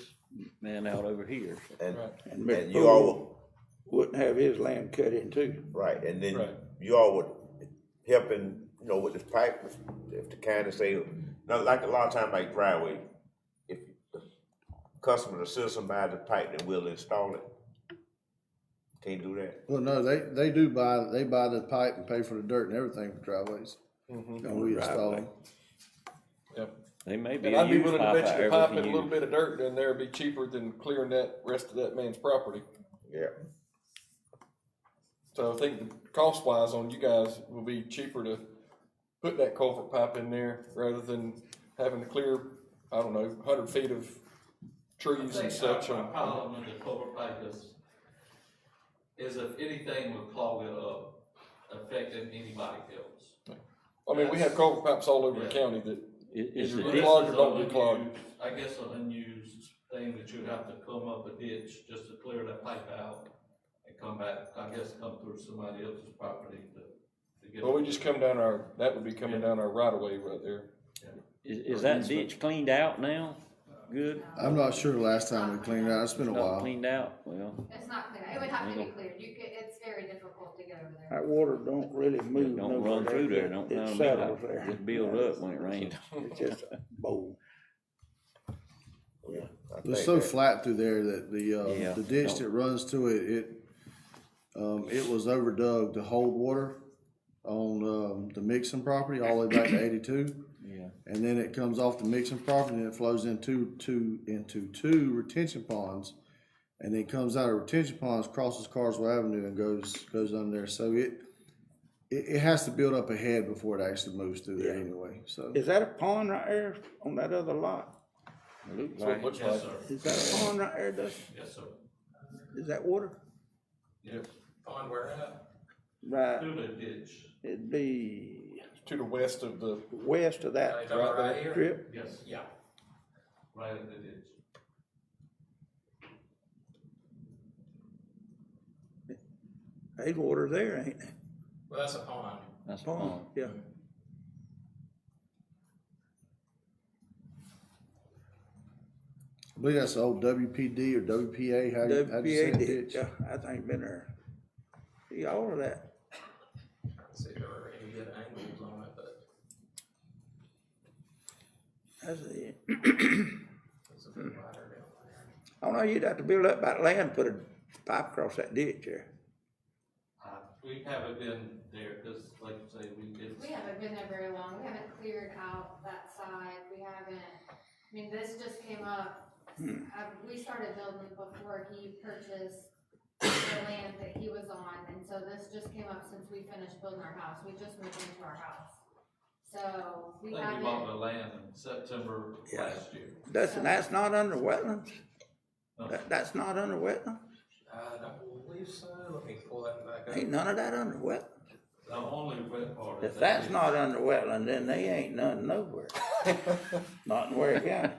Speaker 6: man out over here.
Speaker 5: And,
Speaker 3: Right.
Speaker 1: And
Speaker 5: and
Speaker 1: Mr.
Speaker 5: you all
Speaker 1: Poole wouldn't have his land cut in too.
Speaker 5: right, and then
Speaker 3: Right.
Speaker 5: you all would help in, you know, with this pipe, if the kind of say, not like a lot of times like driveway, if the customer or citizen buys the pipe, then we'll install it. Can't do that.
Speaker 7: Well, no, they do buy the pipe and pay for the dirt and everything for driveways. And we install them.
Speaker 3: Yep.
Speaker 6: They may be
Speaker 3: And
Speaker 6: a
Speaker 3: I'd be
Speaker 6: used
Speaker 3: willing to
Speaker 6: pipe
Speaker 3: bet
Speaker 6: out
Speaker 3: you
Speaker 6: there
Speaker 3: a pipe
Speaker 6: we
Speaker 3: and
Speaker 6: can
Speaker 3: a little
Speaker 6: use.
Speaker 3: bit of dirt in there would be cheaper than clearing that rest of that man's property.
Speaker 5: Yeah.
Speaker 3: So I think the cost wise on you guys will be cheaper to put that culvert pipe in there rather than having to clear, I don't know, 100 feet of trees and such.
Speaker 8: Our problem with the culvert pipe is if anything would clog it up, affecting anybody else.
Speaker 3: I mean, we have culvert pipes all over the
Speaker 8: Yeah.
Speaker 3: county that
Speaker 6: Is
Speaker 3: Is
Speaker 6: the
Speaker 3: it
Speaker 6: ditch,
Speaker 3: clogged or don't be clogged?
Speaker 8: I guess an unused thing that you'd have to come up a ditch just to clear that pipe out and come back, I guess come through somebody else's property to get.
Speaker 3: well, we just come down that would be coming down our right of way right there.
Speaker 6: is that ditch cleaned out now? Good?
Speaker 7: I'm not sure the last time we cleaned it out, it's been a
Speaker 6: Not
Speaker 7: while.
Speaker 6: cleaned out? Well,
Speaker 9: it's not clear, it would have to be cleared, it's very difficult to get over there.
Speaker 1: That water don't really move.
Speaker 6: don't run
Speaker 1: nowhere.
Speaker 6: through there, don't
Speaker 1: It
Speaker 6: sound
Speaker 1: settles
Speaker 6: like,
Speaker 1: there.
Speaker 6: just build up when it rains.
Speaker 1: It's just a bowl.
Speaker 5: Yeah. I
Speaker 7: It's
Speaker 5: think
Speaker 7: so
Speaker 5: that-
Speaker 7: flat through there that
Speaker 6: Yeah,
Speaker 7: the ditch
Speaker 6: don't-
Speaker 7: that runs to it, It was overdug to hold water on, the Mixon property all the way back to 82.
Speaker 6: Yeah.
Speaker 7: And then it comes off the Mixon property and it flows into two retention ponds. And then comes out of retention ponds, crosses Carswell Avenue and goes under there. So it has to build up a head before it actually moves through there anyway, so.
Speaker 1: Is that a pond right there on that other lot?
Speaker 3: Looks like.
Speaker 8: Yes, sir.
Speaker 1: Is that a pond right there, Dustin?
Speaker 8: Yes, sir.
Speaker 1: Is that water?
Speaker 8: Yes.
Speaker 2: On where at?
Speaker 1: Right,
Speaker 8: Through the ditch.
Speaker 1: it'd be
Speaker 3: To the west of the,
Speaker 1: west of
Speaker 2: Are you
Speaker 1: that
Speaker 2: talking about right here?
Speaker 1: strip.
Speaker 8: Yes,
Speaker 2: Yeah.
Speaker 8: right in the ditch.
Speaker 1: Ain't water there, ain't there?
Speaker 2: Well, that's a pond.
Speaker 6: That's
Speaker 1: Pond,
Speaker 6: fine.
Speaker 1: yeah.
Speaker 7: I believe that's the old WPD or WPA, how you say
Speaker 1: WPA
Speaker 7: it?
Speaker 1: ditch, yeah, I think been there. See, all of that.
Speaker 2: See if there were any good angles on it, but
Speaker 1: That's it.
Speaker 2: it's a bit wider down there.
Speaker 1: I don't know, you'd have to build up that land, put a pipe across that ditch there.
Speaker 8: We haven't been there, cause like you say,
Speaker 9: We haven't been there very long, we haven't cleared out that side, we haven't, I mean, this just came up. We started building before he purchased the land that he was on, and so this just came up since we finished building our house, we just moved into our house. So, we
Speaker 8: I think you bought
Speaker 9: haven't,
Speaker 8: the land in September
Speaker 1: Yeah.
Speaker 8: last year.
Speaker 1: Dustin, that's not under wetlands?
Speaker 8: No.
Speaker 1: That's not under wetlands?
Speaker 2: I don't believe so. Let me pull that back up.
Speaker 1: Ain't none of that under wetlands?
Speaker 8: The only wet part is.
Speaker 1: If that's not under wetland, then they ain't none nowhere. Not in Ware County.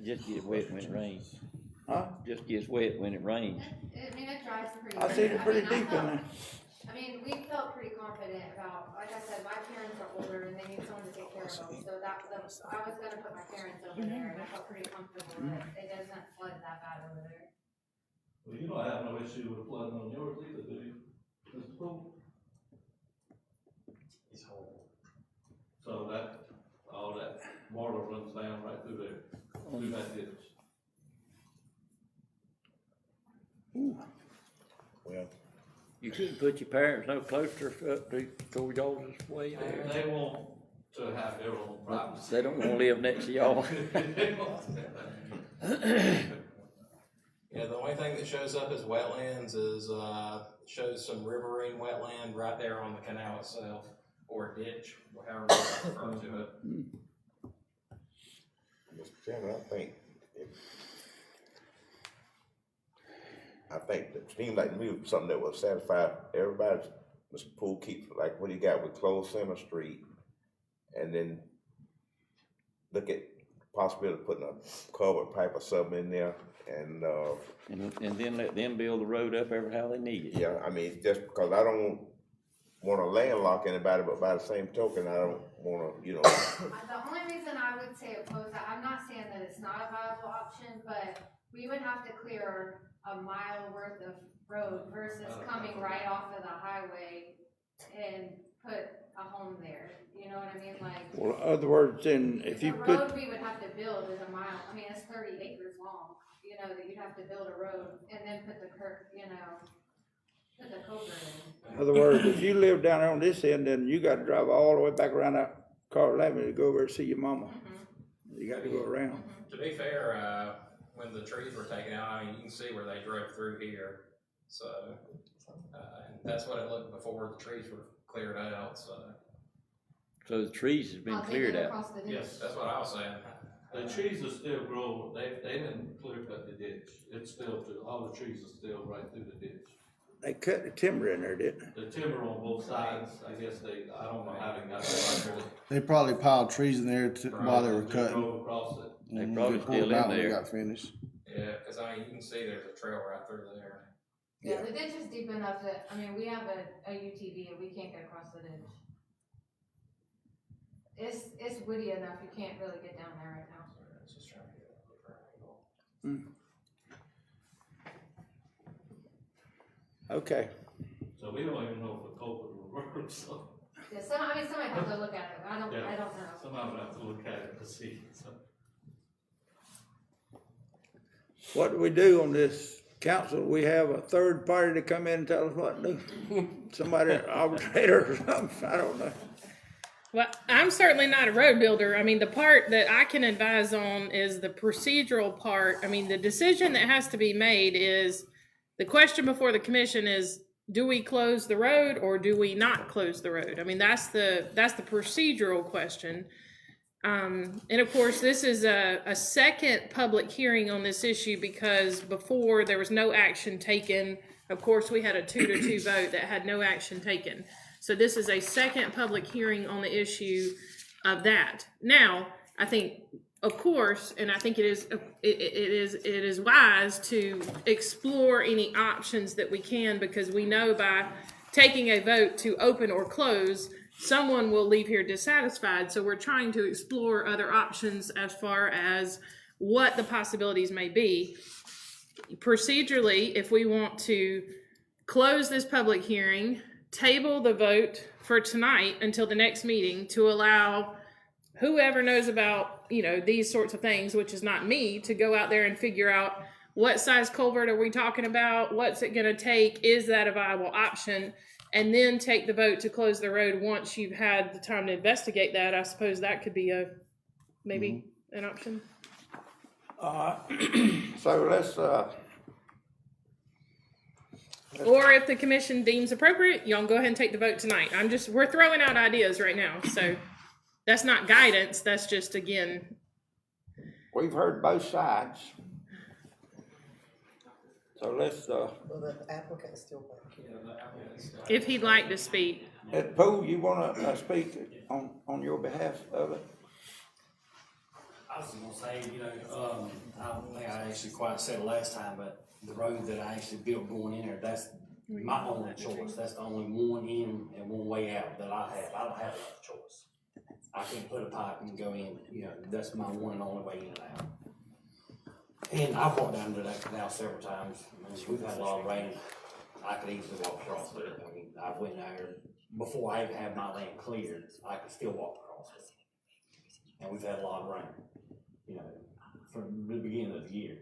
Speaker 6: Just get wet when it rains.
Speaker 1: Huh?
Speaker 6: Just gets wet when it rains.
Speaker 9: I mean, it dries pretty.
Speaker 1: I seen it pretty
Speaker 9: I mean,
Speaker 1: deep in there.
Speaker 9: I mean, we felt pretty confident about, like I said, my parents are older and they need someone to take care of them, so I was gonna put my parents over there, and I felt pretty comfortable that it doesn't flood that bad over there.
Speaker 8: Well, you don't have no issue with flooding on yours either, do you, Mr. Poole?
Speaker 2: It's whole.
Speaker 8: So that, all that water runs down right through there, through that ditch.
Speaker 5: Well,
Speaker 6: You couldn't put your parents no closer up to y'all's way there.
Speaker 8: They want to have their own privacy.
Speaker 6: They don't wanna live next to y'all.
Speaker 2: Yeah, the only thing that shows up as wetlands is, shows some riverine wetland right there on the canal itself, or ditch, however you refer to it.
Speaker 5: Mr. Chairman, I think it seemed like to me something that would satisfy everybody. Mr. Poole keep like what he got with Close Center Street, and then look at possibility of putting a culvert pipe or something in there, and
Speaker 6: And then let them build the road up ever how they need it.
Speaker 5: yeah, I mean, just because I don't want to landlock anybody, but by the same token, I don't want to,
Speaker 9: The only reason I would say oppose that, I'm not saying that it's not a viable option, but we would have to clear a mile worth of road versus coming right off of the highway and put a home there, you know what I mean, like.
Speaker 1: Well, in other words, then if you
Speaker 9: The
Speaker 1: put,
Speaker 9: road we would have to build is a mile, I mean, it's 30 acres long, you know, that you'd have to build a road and then put the put the culvert in.
Speaker 1: in other words, if you live down there on this end, then you gotta drive all the way back around that Carter Avenue to go over and see your mama. You got to go around.
Speaker 2: To be fair, when the trees were taken out, I mean, you can see where they drove through here, so, and that's what it looked before the trees were cleared out, so.
Speaker 6: So the trees has been
Speaker 9: I'll take
Speaker 6: cleared
Speaker 9: it
Speaker 6: out.
Speaker 9: across the ditch.
Speaker 8: Yes.
Speaker 2: That's what I was saying.
Speaker 8: The trees are still growing, they didn't clear cut the ditch, it's still, all the trees are still right through the ditch.
Speaker 1: They cut the timber in there, didn't they?
Speaker 8: The timber on both sides, I guess I don't know how they got that right
Speaker 7: They probably piled trees in there while they were
Speaker 8: Just
Speaker 7: cutting.
Speaker 8: drove across it.
Speaker 6: They
Speaker 7: Mhm.
Speaker 6: probably
Speaker 7: They pulled
Speaker 6: still
Speaker 7: them
Speaker 6: in
Speaker 7: out when they
Speaker 6: there.
Speaker 7: got finished.
Speaker 2: Yeah, cause I mean, you can see there's a trail right through there.
Speaker 9: Yeah, the ditch is deep enough that, I mean, we have a UTV and we can't get across the ditch. It's woody enough, you can't really get down there right now.
Speaker 2: It's just trying to get a different angle.
Speaker 1: Okay.
Speaker 8: So we don't even know if the culvert will work, so
Speaker 9: Yeah, somebody has to look at it, I don't know.
Speaker 8: somebody will have to look at it to see, so.
Speaker 1: what do we do on this council? We have a third party to come in and tell us what to do? Somebody, arbitrator or something, I don't know.
Speaker 4: Well, I'm certainly not a road builder. I mean, the part that I can advise on is the procedural part. I mean, the decision that has to be made is, the question before the commission is, do we close the road or do we not close the road? I mean, that's the procedural question. And of course, this is a second public hearing on this issue because before there was no action taken. Of course, we had a 2-2 vote that had no action taken. So this is a second public hearing on the issue of that. Now, I think, of course, and I think it is wise to explore any options that we can, because we know by taking a vote to open or close, someone will leave here dissatisfied. So we're trying to explore other options as far as what the possibilities may be. Procedurally, if we want to close this public hearing, table the vote for tonight until the next meeting to allow whoever knows about, these sorts of things, which is not me, to go out there and figure out what size culvert are we talking about? What's it going to take? Is that a viable option? And then take the vote to close the road once you've had the time to investigate that. I suppose that could be maybe an option.
Speaker 1: So let's,
Speaker 4: Or if the commission deems appropriate, y'all go ahead and take the vote tonight. We're throwing out ideas right now. So that's not guidance. That's just, again.
Speaker 1: we've heard both sides. So let's,
Speaker 12: Well, the applicant's still back.
Speaker 4: If he'd like to speak.
Speaker 1: Poole, you wanna, speak on your behalf of it?
Speaker 13: I was gonna say, I don't think I actually quite said it last time, but the road that I actually built going in there, that's my only choice. That's the only one in and one way out that I have. I don't have another choice. I can put a pipe and go in, that's my one and only way in and out. And I've walked down to that canal several times. I mean, we've had a lot of rain. I could easily walk across there. I mean, I went there before I even had my land cleared. I could still walk across it. And we've had a lot of rain, from the beginning of the year.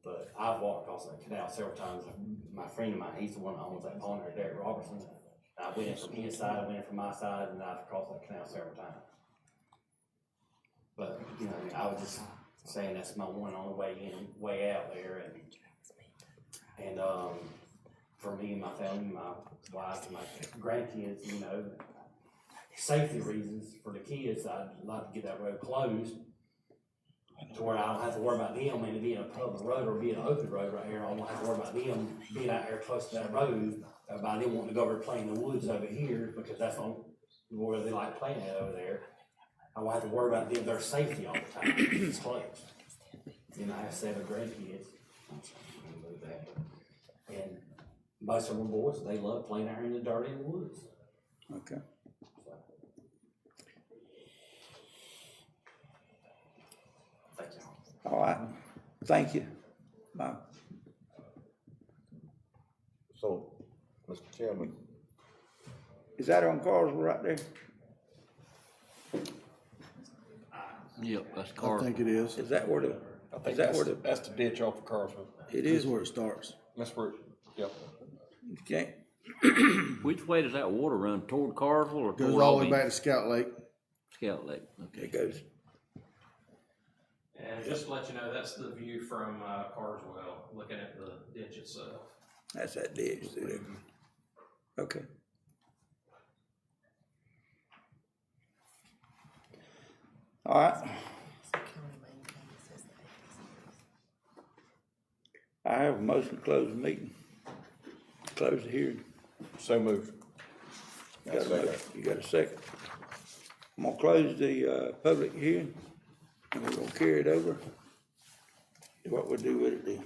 Speaker 13: But I've walked across that canal several times. My friend of mine, he's the one that owns that pond there, Derek Robertson. I went in from his side, I went in from my side, and I've crossed that canal several times. But, I was just saying that's my one only way in, way out there. And for me and my family, my wife and my grandkids, safety reasons for the kids, I'd like to get that road closed to where I don't have to worry about them and it being a public road or being an open road right here. I don't have to worry about them being out there close to that road, about them wanting to go over and play in the woods over here, because that's where they like playing at over there. I won't have to worry about their safety all the time. It's closed. I have 7 grandkids. And most of them boys, they love playing out here in the dirty woods.
Speaker 1: Okay.
Speaker 13: Thank you.
Speaker 1: All right, thank you. Bye.
Speaker 5: So, Mr. Chairman,
Speaker 1: Is that on Carswell right there?
Speaker 6: Yep, that's
Speaker 7: I
Speaker 6: Carter.
Speaker 7: think it is.
Speaker 1: Is that where the,
Speaker 3: I think
Speaker 1: is that where the,
Speaker 3: that's the ditch off of Carswell.
Speaker 1: it
Speaker 7: This
Speaker 1: is?
Speaker 7: is where it starts.
Speaker 3: That's where, yep.
Speaker 1: You can't,
Speaker 6: Which way does that water run? Toward Carswell or
Speaker 7: Goes
Speaker 6: toward
Speaker 7: all the way
Speaker 6: Albany?
Speaker 7: back to Scout Lake.
Speaker 6: Scout Lake, okay.
Speaker 1: it goes,
Speaker 10: And just to let you know, that's the view from Carswell, looking at the ditch itself.
Speaker 1: that's that ditch through there. Okay. All right, I have a motion to close the meeting. Close the hearing.
Speaker 3: So moved.
Speaker 1: You got a motion? You got a second? I'm gonna close the, public hearing, and we're gonna carry it over. What we do with it then.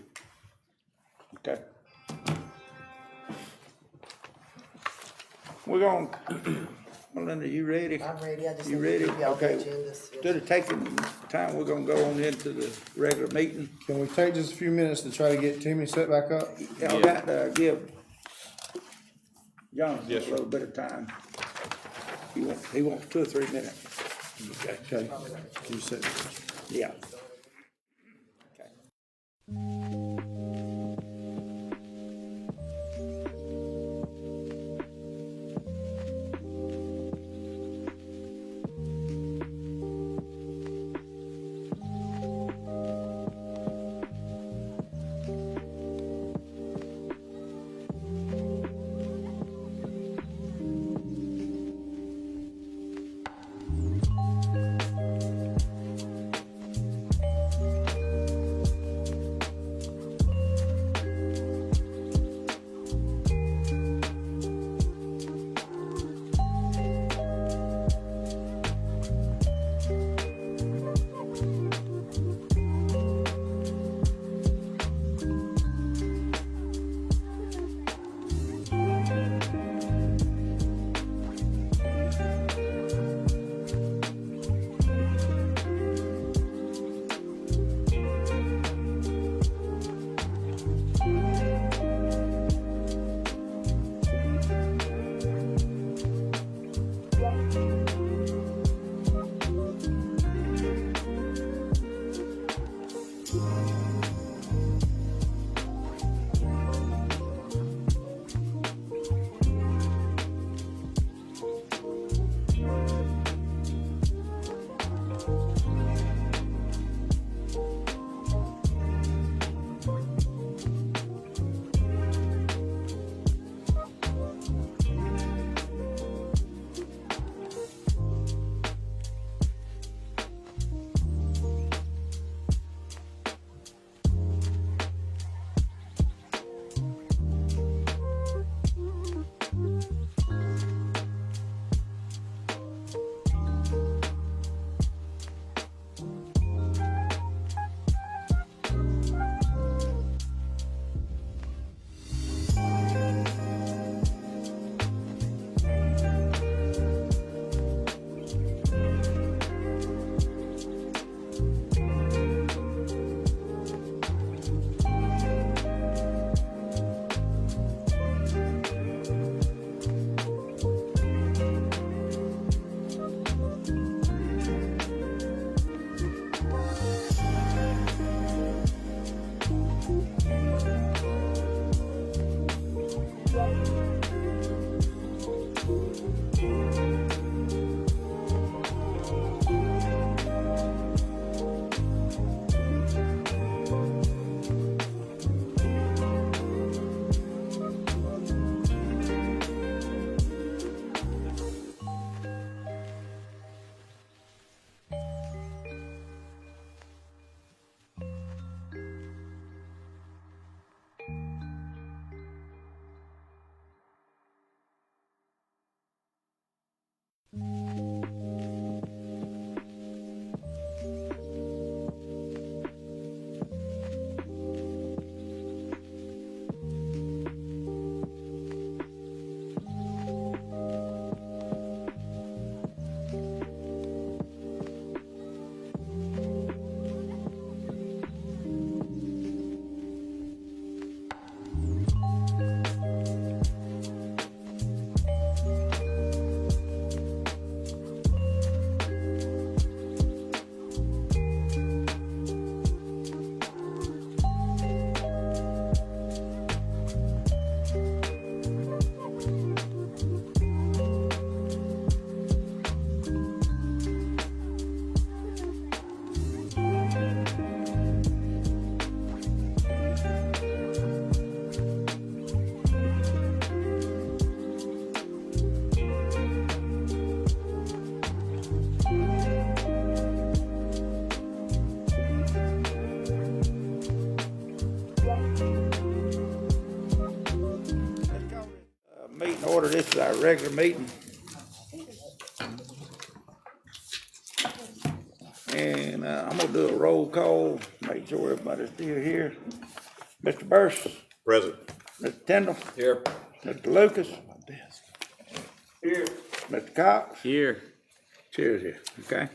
Speaker 1: Okay. We're gonna, Melinda, you ready?
Speaker 12: I'm ready, I just
Speaker 1: You
Speaker 12: need to
Speaker 1: ready?
Speaker 12: give y'all the
Speaker 1: Okay.
Speaker 12: agendas.
Speaker 1: Instead of taking time, we're gonna go on into the regular meeting.
Speaker 7: Can we take just a few minutes to try to get Timmy set back up?
Speaker 1: Y'all got to give Jonathan
Speaker 3: Yes,
Speaker 1: a
Speaker 3: sir.
Speaker 1: little bit of time. He wants 2 or 3 minutes. Okay.
Speaker 7: Okay. You set.
Speaker 1: Yeah. Okay. regular meeting. And, I'm gonna do a roll call, make sure everybody's still here. Mr. Burris,
Speaker 5: Present.
Speaker 1: Mr. Tindall,
Speaker 3: Here.
Speaker 1: Mr. Lucas. Here. Mr. Cox.
Speaker 6: Here,
Speaker 1: Cheers here, okay?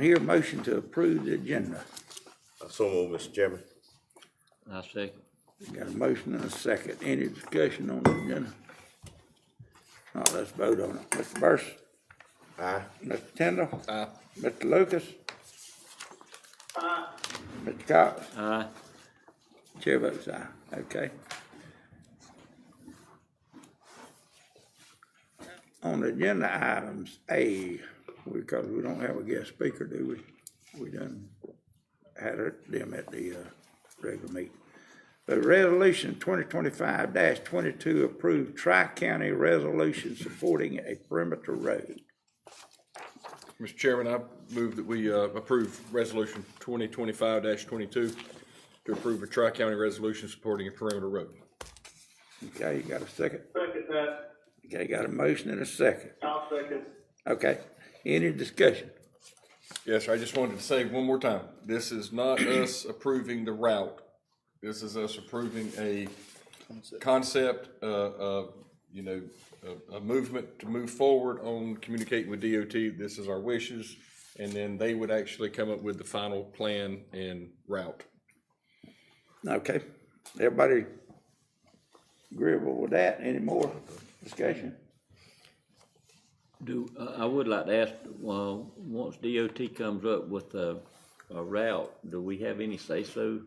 Speaker 1: Here, motion to approve the agenda.
Speaker 5: So move, Mr. Chairman.
Speaker 6: I second.
Speaker 1: Got a motion and a second. Any discussion on the agenda? Now, let's vote on it. Mr. Burris,
Speaker 5: Aye.
Speaker 1: Mr. Tindall,
Speaker 3: Aye.
Speaker 1: Mr. Lucas. Mr. Cox,
Speaker 6: Aye.
Speaker 1: chair votes aye, okay? On the agenda items, A, because we don't have a guest speaker, do we? We done had them at the, regular meeting. The resolution 2025-22 approved Tri-County resolution supporting a perimeter road.
Speaker 3: Mr. Chairman, I move that we approve Resolution 2025-22 to approve a Tri-County resolution supporting a perimeter road.
Speaker 1: Okay, you got a second?
Speaker 14: Second that.
Speaker 1: Okay, got a motion and a second.
Speaker 14: I'll second.
Speaker 1: Okay, any discussion?
Speaker 3: Yes, sir, I just wanted to say one more time, this is not us approving the route. This is us approving a concept, you know, a movement to move forward on communicating with DOT. This is our wishes, and then they would actually come up with the final plan and route.
Speaker 1: Okay, everybody agreeable with that? Any more discussion?
Speaker 6: I would like to ask, once DOT comes up with a route, do we have any say-so?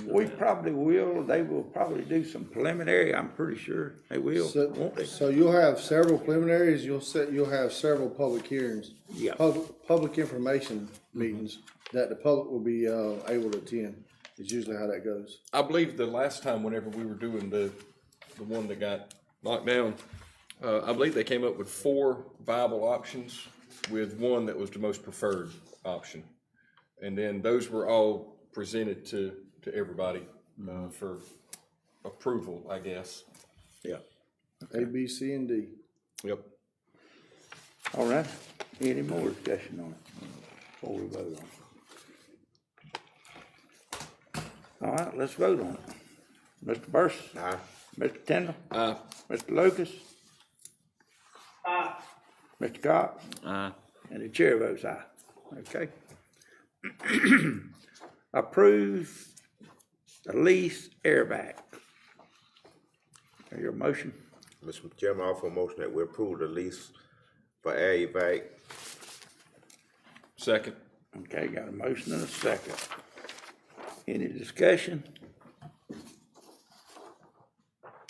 Speaker 1: We probably will. They will probably do some preliminary. I'm pretty sure they will, won't they?
Speaker 7: So you'll have several preliminaries, you'll have several public hearings.
Speaker 1: Yeah.
Speaker 7: Public information meetings that the public will be, able to attend, is usually how that goes.
Speaker 3: I believe the last time, whenever we were doing the one that got knocked down, I believe they came up with 4 viable options with one that was the most preferred option. And then those were all presented to everybody, for approval, I guess.
Speaker 1: Yeah.
Speaker 7: A, B, C, and D.
Speaker 3: Yep.
Speaker 1: All right, any more discussion on it before we vote on it? All right, let's vote on it. Mr. Burris?
Speaker 5: Aye.
Speaker 1: Mr. Tindall?
Speaker 3: Aye.
Speaker 1: Mr. Lucas?
Speaker 14: Aye.
Speaker 1: Mr. Cox?
Speaker 6: Aye.
Speaker 1: And the chair votes aye. Okay. Approve the lease airbag. Your motion?
Speaker 5: Mr. Chairman, I offer a motion that we approve the lease for air evac.
Speaker 3: Second.
Speaker 1: Okay, got a motion and a second. Any discussion?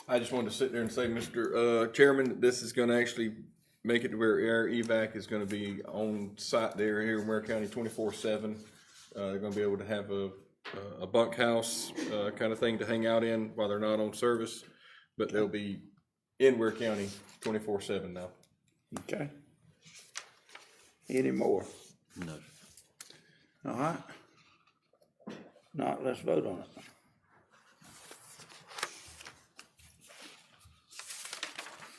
Speaker 3: I just wanted to sit there and say, Mr. Chairman, this is gonna actually make it to where air evac is gonna be on site there here in Ware County 24/7. They're gonna be able to have a bunkhouse, kind of thing to hang out in while they're not on service, but they'll be in Ware County 24/7 now.
Speaker 1: Okay. Any more?
Speaker 6: No.
Speaker 1: All right. Not, let's vote on it.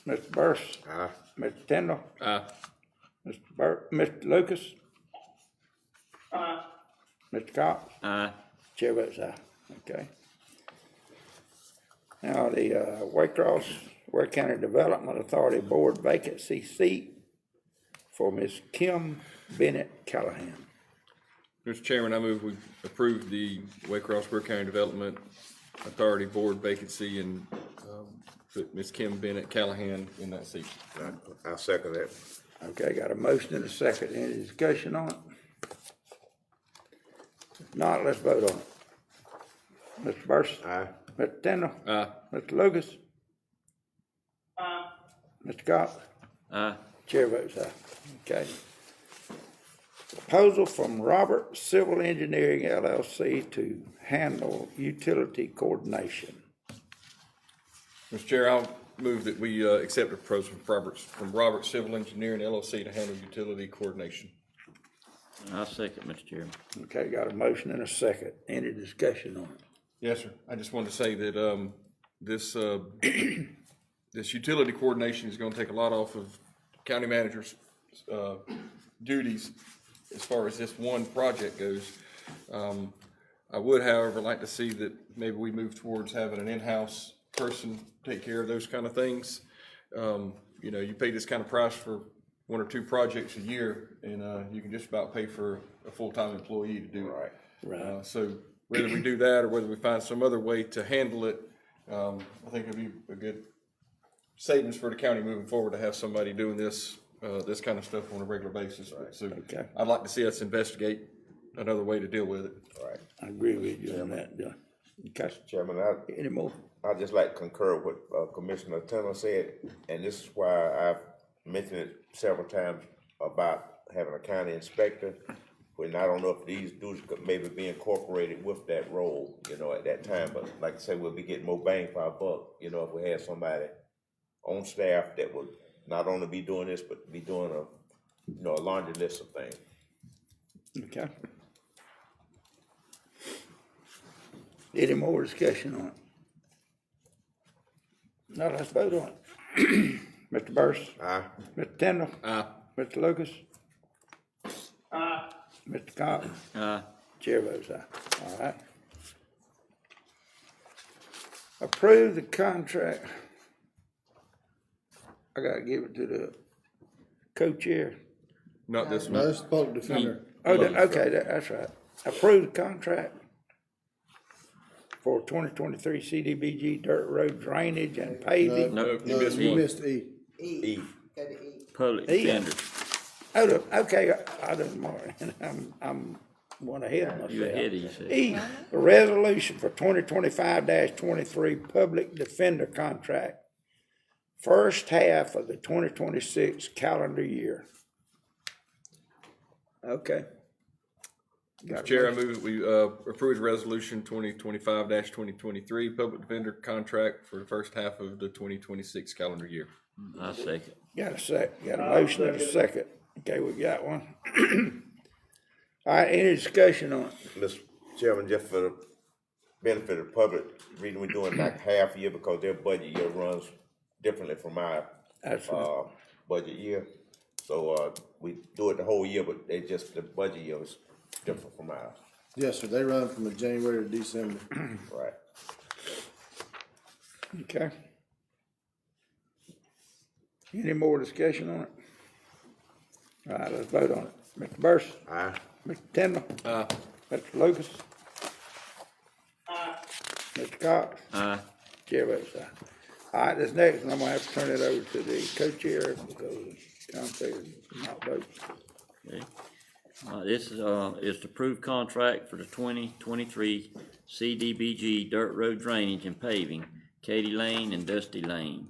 Speaker 1: Mr. Burris?
Speaker 5: Aye.
Speaker 1: Mr. Tindall?
Speaker 3: Aye.
Speaker 1: Mr. Lucas?
Speaker 14: Aye.
Speaker 1: Mr. Cox?
Speaker 6: Aye.
Speaker 1: Chair votes aye. Okay. Now, the Waycross, Ware County Development Authority Board vacancy seat for Ms. Kim Bennett Callahan.
Speaker 3: Mr. Chairman, I move we approve the Waycross Ware County Development Authority Board vacancy and put Ms. Kim Bennett Callahan in that seat.
Speaker 5: I second that.
Speaker 1: Okay, got a motion and a second. Any discussion on it? If not, let's vote on it. Mr. Burris?
Speaker 5: Aye.
Speaker 1: Mr. Tindall?
Speaker 3: Aye.
Speaker 1: Mr. Lucas?
Speaker 14: Aye.
Speaker 1: Mr. Cox?
Speaker 6: Aye.
Speaker 1: Chair votes aye. Okay. Proposal from Robert Civil Engineering LLC to handle utility coordination.
Speaker 3: Mr. Chair, I'll move that we accept the proposal from Robert Civil Engineering LLC to handle utility coordination.
Speaker 6: I second, Mr. Chairman.
Speaker 1: Okay, got a motion and a second. Any discussion on it?
Speaker 3: Yes, sir. I just wanted to say that this this utility coordination is gonna take a lot off of county managers' duties as far as this one project goes. I would, however, like to see that maybe we move towards having an in-house person take care of those kind of things. You know, you pay this kind of price for one or two projects a year, and you can just about pay for a full-time employee to do it.
Speaker 1: Right.
Speaker 3: So whether we do that or whether we find some other way to handle it, I think it'd be a good savings for the county moving forward to have somebody doing this, this kind of stuff on a regular basis. So
Speaker 1: Okay.
Speaker 3: I'd like to see us investigate another way to deal with it.
Speaker 5: Right.
Speaker 1: I agree with you on that, John. Okay,
Speaker 5: Chairman,
Speaker 1: any more?
Speaker 5: I'd just like to concur with what Commissioner Turner said, and this is why I've mentioned it several times about having a county inspector. When I don't know if these duties could maybe be incorporated with that role, you know, at that time, but like I say, we'll be getting more bang for our buck, you know, if we had somebody on staff that would not only be doing this, but be doing a laundry list of things.
Speaker 1: Okay. Any more discussion on it? No, let's vote on it. Mr. Burris?
Speaker 5: Aye.
Speaker 1: Mr. Tindall?
Speaker 3: Aye.
Speaker 1: Mr. Lucas?
Speaker 14: Aye.
Speaker 1: Mr. Cox?
Speaker 6: Aye.
Speaker 1: Chair votes aye. All right. Approve the contract. I gotta give it to the co-chair.
Speaker 3: Not this
Speaker 7: No,
Speaker 3: one.
Speaker 7: it's public defender.
Speaker 1: Oh, okay, that's right. Approve the contract for 2023 CDBG dirt road drainage and paving.
Speaker 3: No, you missed
Speaker 7: You
Speaker 3: one.
Speaker 7: missed E.
Speaker 5: E.
Speaker 12: Go to E.
Speaker 6: Public
Speaker 1: E.
Speaker 6: defender.
Speaker 1: Oh, okay, I didn't mark, I'm one ahead of myself.
Speaker 6: You ahead of yourself.
Speaker 1: E, a resolution for 2025-23 public defender contract, first half of the 2026 calendar year. Okay. Got
Speaker 3: Mr.
Speaker 1: a
Speaker 3: Chair, I
Speaker 1: motion?
Speaker 3: move that we approve resolution 2025-2023 public defender contract for the first half of the 2026 calendar year.
Speaker 6: I second.
Speaker 1: Got a motion and a second. Okay, we got one. All right, any discussion on it?
Speaker 5: Mr. Chairman, just for the benefit of the public, the reason we're doing like half year because their budget year runs differently from our
Speaker 1: That's right.
Speaker 5: budget year. So we do it the whole year, but the budget year is different from ours.
Speaker 7: Yes, sir, they run from January to December.
Speaker 5: Right.
Speaker 1: Okay. Any more discussion on it? All right, let's vote on it. Mr. Burris?
Speaker 5: Aye.
Speaker 1: Mr. Tindall?
Speaker 3: Aye.
Speaker 1: Mr. Lucas?
Speaker 14: Aye.
Speaker 1: Mr. Cox?
Speaker 6: Aye.
Speaker 1: Chair votes aye. All right, this next one, I'm gonna have to turn it over to the co-chair because Tom is not voting.
Speaker 6: Okay. This is the approved contract for the 2023 CDBG dirt road drainage and paving, Katy Lane and Dusty Lane.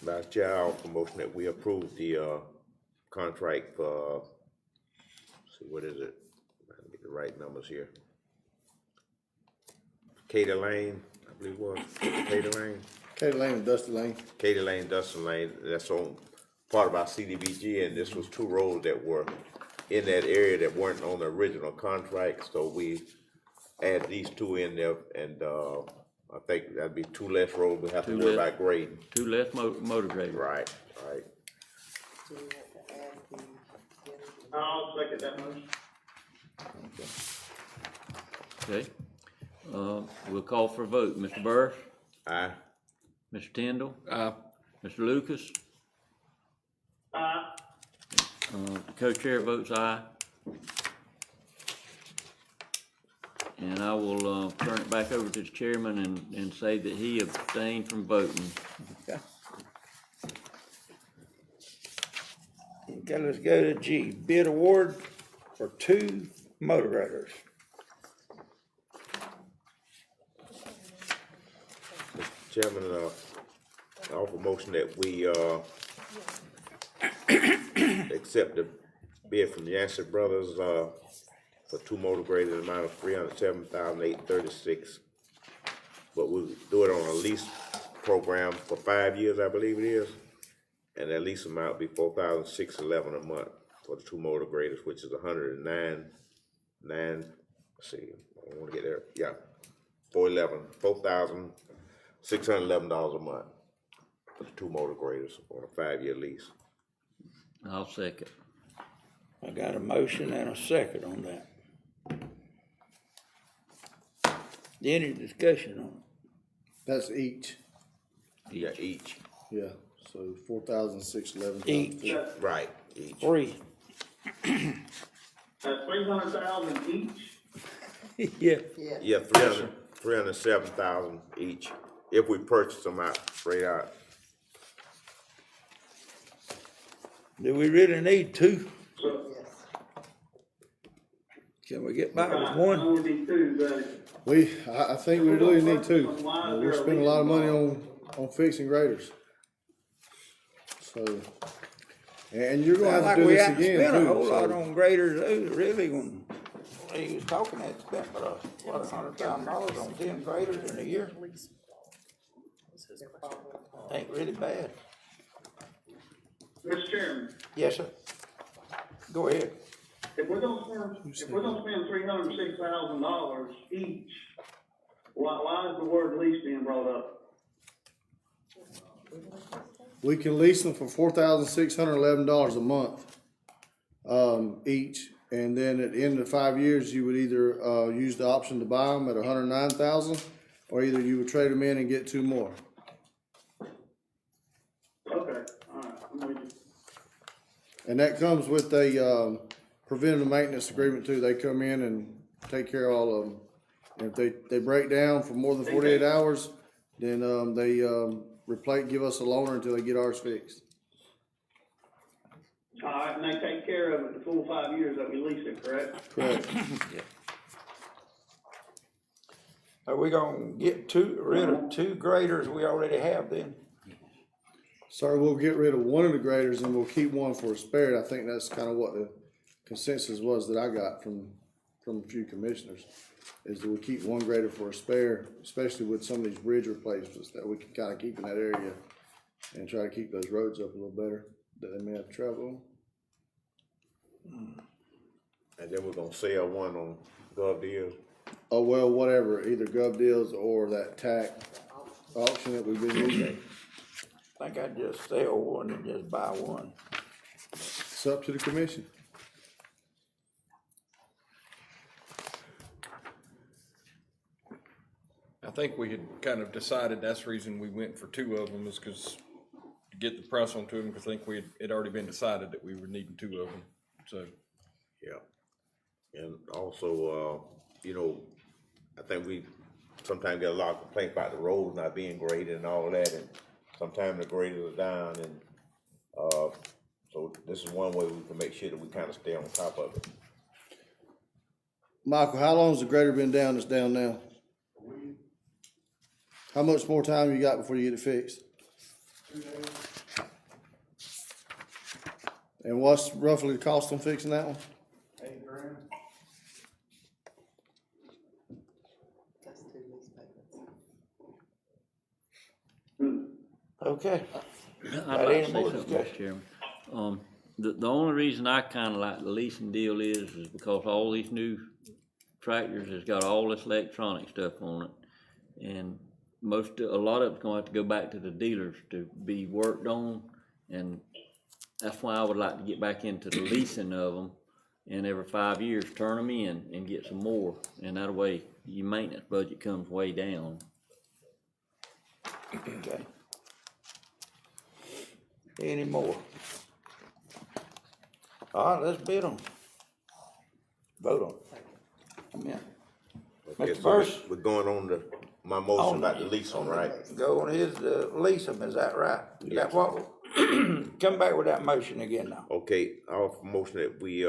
Speaker 5: Last Chair, I offer motion that we approve the contract for, see, what is it? Let me get the right numbers here. Katy Lane, I believe it was, Katy Lane?
Speaker 7: Katy Lane and Dusty Lane.
Speaker 5: Katy Lane, Dustin Lane, that's on part of our CDBG, and this was two roads that were in that area that weren't on the original contract, so we add these two in there, and I think that'd be two less roads we have to
Speaker 6: Two
Speaker 5: worry
Speaker 6: less.
Speaker 5: about grading.
Speaker 6: Two less motor graders.
Speaker 5: Right, right.
Speaker 12: Do you want to add the?
Speaker 14: I'll second that motion.
Speaker 6: Okay. We'll call for a vote. Mr. Burris?
Speaker 5: Aye.
Speaker 6: Mr. Tindall?
Speaker 3: Aye.
Speaker 6: Mr. Lucas?
Speaker 14: Aye.
Speaker 6: Co-chair votes aye. And I will turn it back over to the chairman and say that he abstained from voting.
Speaker 1: Okay. Okay, let's go to G, bid award for 2 motor graders.
Speaker 5: Chairman, I offer motion that we accept the bid from Yancey Brothers for 2 motor graders in the amount of $307,836. But we'll do it on a lease program for 5 years, I believe it is. And that lease amount be $4,611 a month for the 2 motor graders, which is 109, let's see, I wanna get there, yeah. $4,611 a month for the two motor graders on a 5-year lease.
Speaker 6: I'll second.
Speaker 1: I got a motion and a second on that. Any discussion on it?
Speaker 7: That's each,
Speaker 5: Yeah, each,
Speaker 7: yeah, so 4,611.
Speaker 1: Each.
Speaker 5: right, each.
Speaker 1: Three.
Speaker 14: That's 300,000 each?
Speaker 1: Yeah.
Speaker 5: Yeah, 307,000 each, if we purchase them out, straight out.
Speaker 1: Do we really need two?
Speaker 14: So,
Speaker 1: Can we get by with
Speaker 14: I
Speaker 1: one?
Speaker 14: only need two, but
Speaker 7: I think we really need two.
Speaker 14: Why is
Speaker 7: We're
Speaker 14: there a
Speaker 7: spending a lot of money
Speaker 14: lease
Speaker 7: on fixing graders. So, and you're gonna
Speaker 1: Sound
Speaker 7: have
Speaker 1: like
Speaker 7: to do
Speaker 1: we
Speaker 7: this
Speaker 1: haven't
Speaker 7: again
Speaker 1: spent a
Speaker 7: too.
Speaker 1: whole lot
Speaker 7: So,
Speaker 1: on graders, really, when he was talking, that spent about, $100,000 on 10 graders in a year. Ain't really bad.
Speaker 14: Mr. Chairman,
Speaker 1: Yes, sir. Go ahead.
Speaker 14: if we're gonna spend $306,000 each, why is the word lease being brought up?
Speaker 7: we can lease them for $4,611 a month, each. And then at the end of 5 years, you would either, use the option to buy them at $109,000, or either you would trade them in and get two more.
Speaker 14: Okay, alright, I'm with you.
Speaker 7: And that comes with a, preventative maintenance agreement too. They come in and take care of all of them. And if they break down for more than 48 hours, then, they, give us a loaner until they get ours fixed.
Speaker 14: Alright, and they take care of it the full 5 years that we lease it, correct?
Speaker 7: Correct.
Speaker 1: Are we gonna get rid of two graders we already have then?
Speaker 7: Sir, we'll get rid of one of the graders and we'll keep one for a spare. I think that's kind of what the consensus was that I got from a few commissioners, is that we'll keep one grader for a spare, especially with some of these bridge replacements that we can kind of keep in that area and try to keep those roads up a little better that they may have to travel on.
Speaker 5: And then we're gonna sell one on Gov Deals.
Speaker 7: Oh, well, whatever, either Gov Deals or that TAC auction that we've been using.
Speaker 1: I think I'd just sell one and just buy one.
Speaker 7: It's up to the commission.
Speaker 3: I think we had kind of decided that's the reason we went for two of them, is because to get the price onto them, because I think it already been decided that we were needing two of them, so.
Speaker 5: Yeah. And also, I think we sometimes get a lot of complaints about the roads not being graded and all of that, and sometimes the graders are down, and, so this is one way we can make sure that we kind of stay on top of it.
Speaker 7: Michael, how long has the grader been down that's down now? How much more time you got before you get it fixed?
Speaker 14: 2 days.
Speaker 7: And what's roughly the cost on fixing that one?
Speaker 14: $8,000.
Speaker 12: That's two lease payments.
Speaker 1: Okay.
Speaker 6: I'd like to say something, Mr. Chairman. The only reason I kinda like the leasing deal is because all these new tractors has got all this electronic stuff on it. And a lot of it's gonna have to go back to the dealers to be worked on, and that's why I would like to get back into the leasing of them, and every 5 years, turn them in and get some more, and that way, your maintenance budget comes way down.
Speaker 1: Okay. Any more? All right, let's bid on. Vote on. Come in.
Speaker 5: Okay,
Speaker 1: Mr.
Speaker 5: so
Speaker 1: Burris?
Speaker 5: we're going on my motion about the lease one, right?
Speaker 1: Go on his, lease them, is that right? Is that what, come back with that motion again now.
Speaker 5: Okay, I'll motion that we,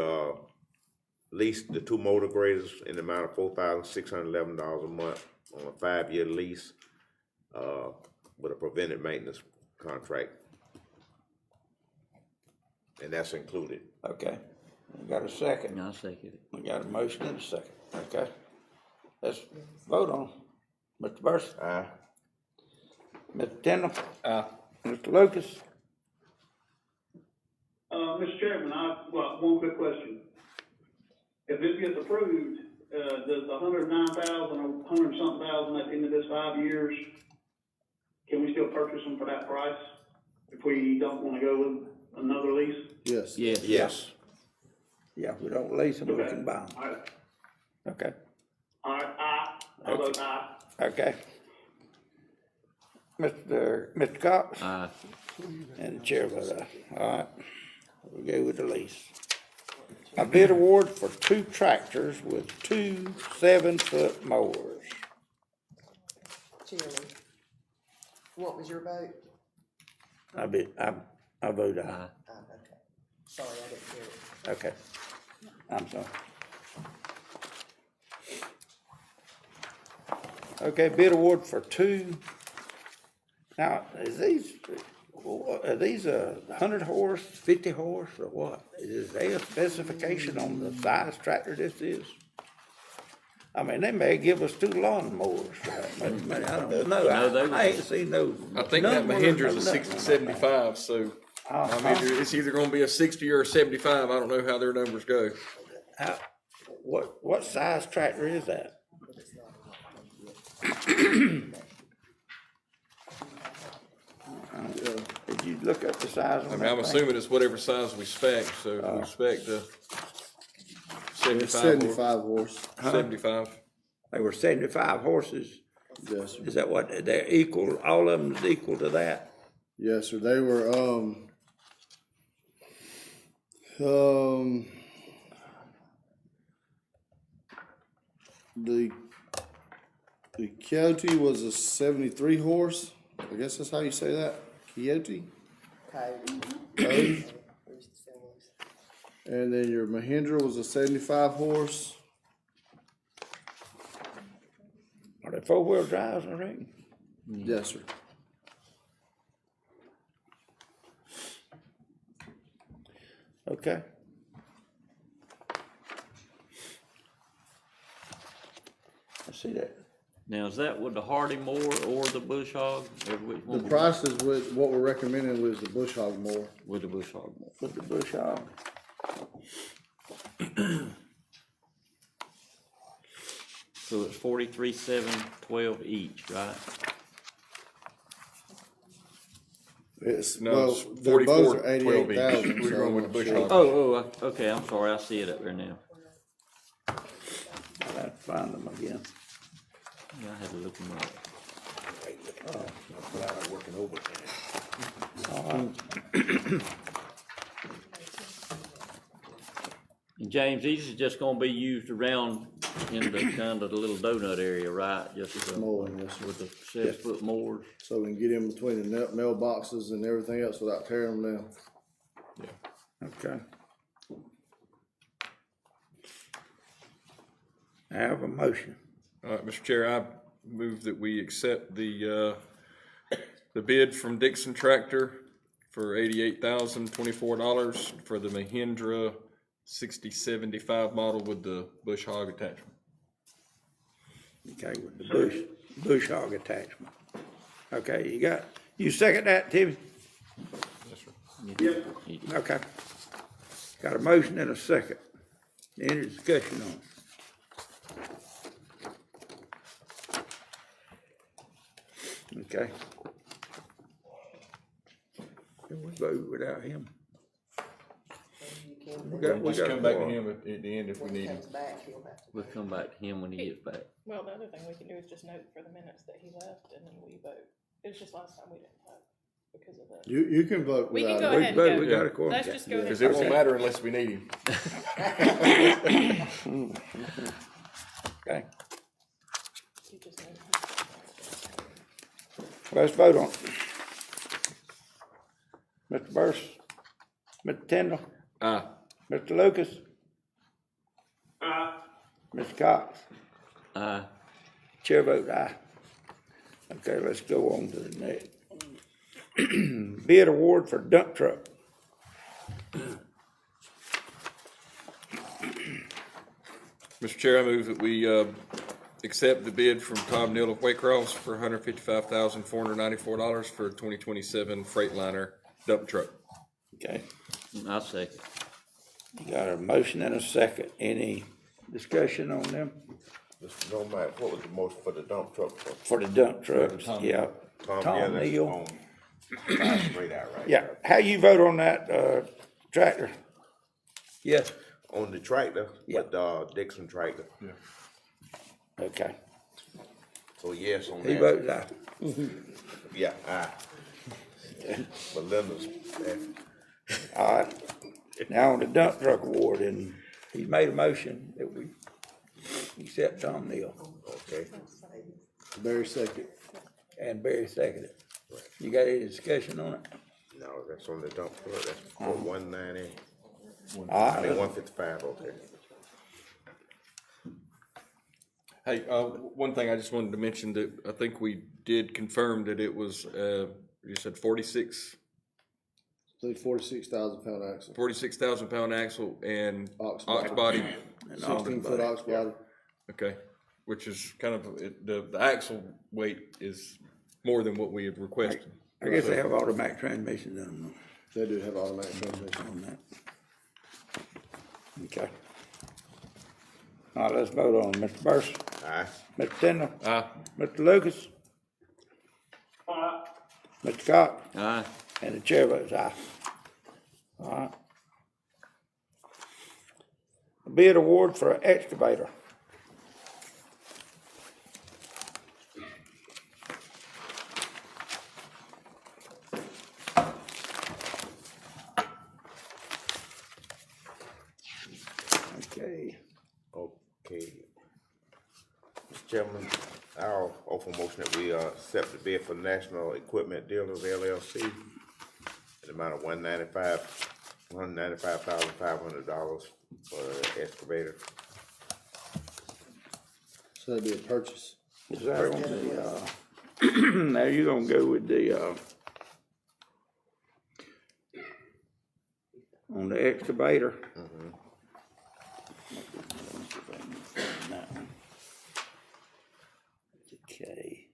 Speaker 5: lease the two motor graders in the amount of $4,611 a month on a 5-year lease, with a preventive maintenance contract. And that's included.
Speaker 1: Okay, we got a second.
Speaker 6: I'll second it.
Speaker 1: We got a motion and a second, okay? Let's vote on. Mr. Burris?
Speaker 5: Aye.
Speaker 1: Mr. Tindall? Aye. Mr. Lucas?
Speaker 14: Mr. Chairman, one quick question. If this gets approved, does the 109,000 or 100-something thousand at the end of this 5 years, can we still purchase them for that price if we don't wanna go with another lease?
Speaker 7: Yes.
Speaker 6: Yes.
Speaker 5: Yes.
Speaker 1: Yeah, if we don't lease them, we
Speaker 14: Okay.
Speaker 1: can buy them.
Speaker 14: All right,
Speaker 1: Okay,
Speaker 14: all right, aye, I vote aye.
Speaker 1: okay. Mr. Cox?
Speaker 6: Aye.
Speaker 1: And the chair votes aye. All right, we'll go with the lease. A bid award for 2 tractors with 2 7-foot mowers.
Speaker 12: Chairman, what was your vote?
Speaker 1: I vote aye.
Speaker 6: Aye.
Speaker 12: Okay. Sorry, I didn't hear it.
Speaker 1: Okay. I'm sorry. Okay, bid award for 2. Now, are these 100 horse, 50 horse, or what? Is there a specification on the size tractor this is? I mean, they may give us 2 lawn mowers for that much money, I don't know.
Speaker 6: No, they
Speaker 1: I ain't seen no.
Speaker 3: I think that
Speaker 1: numbers,
Speaker 3: Mahindra's
Speaker 1: no
Speaker 3: a
Speaker 1: nothing
Speaker 3: 60,
Speaker 1: on that thing.
Speaker 3: 75, so, I mean, it's either gonna be a 60 or a 75, I don't know how their numbers go.
Speaker 1: What size tractor is that? Did you look up the size
Speaker 3: I
Speaker 1: on
Speaker 3: mean, I'm
Speaker 1: that thing?
Speaker 3: assuming it's whatever size we spec, so if we spec the
Speaker 7: It's
Speaker 3: 75
Speaker 7: 75 horse.
Speaker 3: 75.
Speaker 1: They were 75 horses.
Speaker 7: Yes, sir.
Speaker 1: Is that what, they're equal, all of them is equal to that?
Speaker 7: Yes, sir. They were, the Coyote was a 73 horse. I guess that's how you say that. Coyote.
Speaker 12: Cody.
Speaker 7: And then your Mahindra was a 75 horse.
Speaker 1: Are they 4-wheel drives, I reckon?
Speaker 7: Yes, sir.
Speaker 1: Okay. I see that.
Speaker 6: Now, is that with the Hardy mower or the bush hog? Or which
Speaker 7: The
Speaker 6: one?
Speaker 7: price is with what we're recommending was the bush hog mower.
Speaker 6: With the bush hog mower.
Speaker 1: With the bush hog.
Speaker 6: So it's 43,712 each, right?
Speaker 7: It's,
Speaker 3: No,
Speaker 7: well,
Speaker 3: it's
Speaker 7: they're both
Speaker 3: 44,
Speaker 7: are
Speaker 3: 12 each.
Speaker 7: 88,000.
Speaker 3: We're going with the bush hog.
Speaker 6: Okay, I'm sorry, I see it up there now.
Speaker 1: I'll have to find them again.
Speaker 6: Yeah, I had to look them up. And James, these is just gonna be used around in the kind of the little donut area, right? Just
Speaker 7: Mowing, yes, sir.
Speaker 6: with the 7-foot mowers.
Speaker 7: So we can get in between the mailboxes and everything else without tearing them down.
Speaker 1: Okay. I have a motion.
Speaker 3: All right, Mr. Chair, I move that we accept the bid from Dixon Tractor for $88,024 for the Mahindra 6075 model with the bush hog attachment.
Speaker 1: Okay, with the bush hog attachment. Okay, you second that, Timmy?
Speaker 3: Yes, sir.
Speaker 14: Yes,
Speaker 1: Okay. Got a motion and a second. Any discussion on it? Okay. Can we vote without him?
Speaker 12: You can,
Speaker 1: We
Speaker 12: but
Speaker 1: got- we
Speaker 3: Just
Speaker 1: got
Speaker 3: come back to
Speaker 1: more.
Speaker 3: him at the end if we
Speaker 12: when he
Speaker 3: need him.
Speaker 12: comes back, he'll have to.
Speaker 6: We'll come back to him when he gets back.
Speaker 4: Well, the other thing we can do is just note for the minutes that he left and then we vote. It was just last time we didn't vote because of that.
Speaker 7: You can vote
Speaker 4: We can
Speaker 7: without
Speaker 4: go
Speaker 7: it.
Speaker 4: ahead and
Speaker 1: vote,
Speaker 4: go.
Speaker 1: we got a quorum.
Speaker 4: Let's just go ahead.
Speaker 3: Because it won't
Speaker 1: Okay.
Speaker 3: matter unless we need him.
Speaker 1: Okay,
Speaker 4: You just note.
Speaker 1: let's vote on it. Mr. Burris, Mr. Tindall,
Speaker 3: Aye.
Speaker 1: Mr. Lucas,
Speaker 14: aye.
Speaker 1: Mr. Cox. Chair vote aye. Okay, let's go on to the next. Bid award for dump truck.
Speaker 3: Mr. Chair, I move that we accept the bid from Tom Neal of Waycross for $155,494 for a 2027 Freightliner dump truck.
Speaker 1: Okay,
Speaker 6: I second.
Speaker 1: got a motion and a second. Any discussion on them?
Speaker 5: Mr. Nomad, what was the most for the dump truck?
Speaker 1: For the dump trucks, yeah. Tom
Speaker 5: that's
Speaker 1: Neal.
Speaker 5: on 5 straight out right
Speaker 1: Yeah, how you vote on that, tractor? Yes,
Speaker 5: there. On the tractor,
Speaker 1: Yeah.
Speaker 5: with, Dixon tractor.
Speaker 1: okay.
Speaker 5: So yes on
Speaker 1: He
Speaker 5: that.
Speaker 1: votes aye.
Speaker 5: Yeah, Melinda's,
Speaker 1: All right. Now on the dump truck award, and he made a motion that we accept Tom Neal,
Speaker 5: okay.
Speaker 7: Barry second.
Speaker 1: and Barry seconded. You got any discussion on it?
Speaker 5: No, that's on the dump truck, that's for 190,
Speaker 1: All
Speaker 5: I mean,
Speaker 1: right,
Speaker 5: 155, okay.
Speaker 3: Hey, one thing I just wanted to mention that I think we did confirm that it was, you said
Speaker 7: 46,000 pound axle.
Speaker 3: 46,000 pound axle and
Speaker 7: Ox
Speaker 3: ox
Speaker 7: body.
Speaker 3: body.
Speaker 7: 16-foot ox body.
Speaker 3: Okay, which is kind of, the axle weight is more than what we had requested.
Speaker 1: I guess they have automatic transmissions in them
Speaker 7: They do have automatic transmission.
Speaker 1: on that. Okay. All right, let's vote on it. Mr. Burris,
Speaker 5: Aye.
Speaker 1: Mr. Tindall,
Speaker 3: Aye.
Speaker 1: Mr. Lucas, Mr. Cox,
Speaker 6: Aye.
Speaker 1: and the chair votes aye. All right. Bid award for an excavator. Okay.
Speaker 5: Okay. Mr. Chairman, I'll offer a motion that we, accept the bid for National Equipment Dealers LLC in the amount of $195,500 for the excavator.
Speaker 7: So that'd be a purchase.
Speaker 1: Is that on the, now you're gonna go with the, on the excavator? Okay.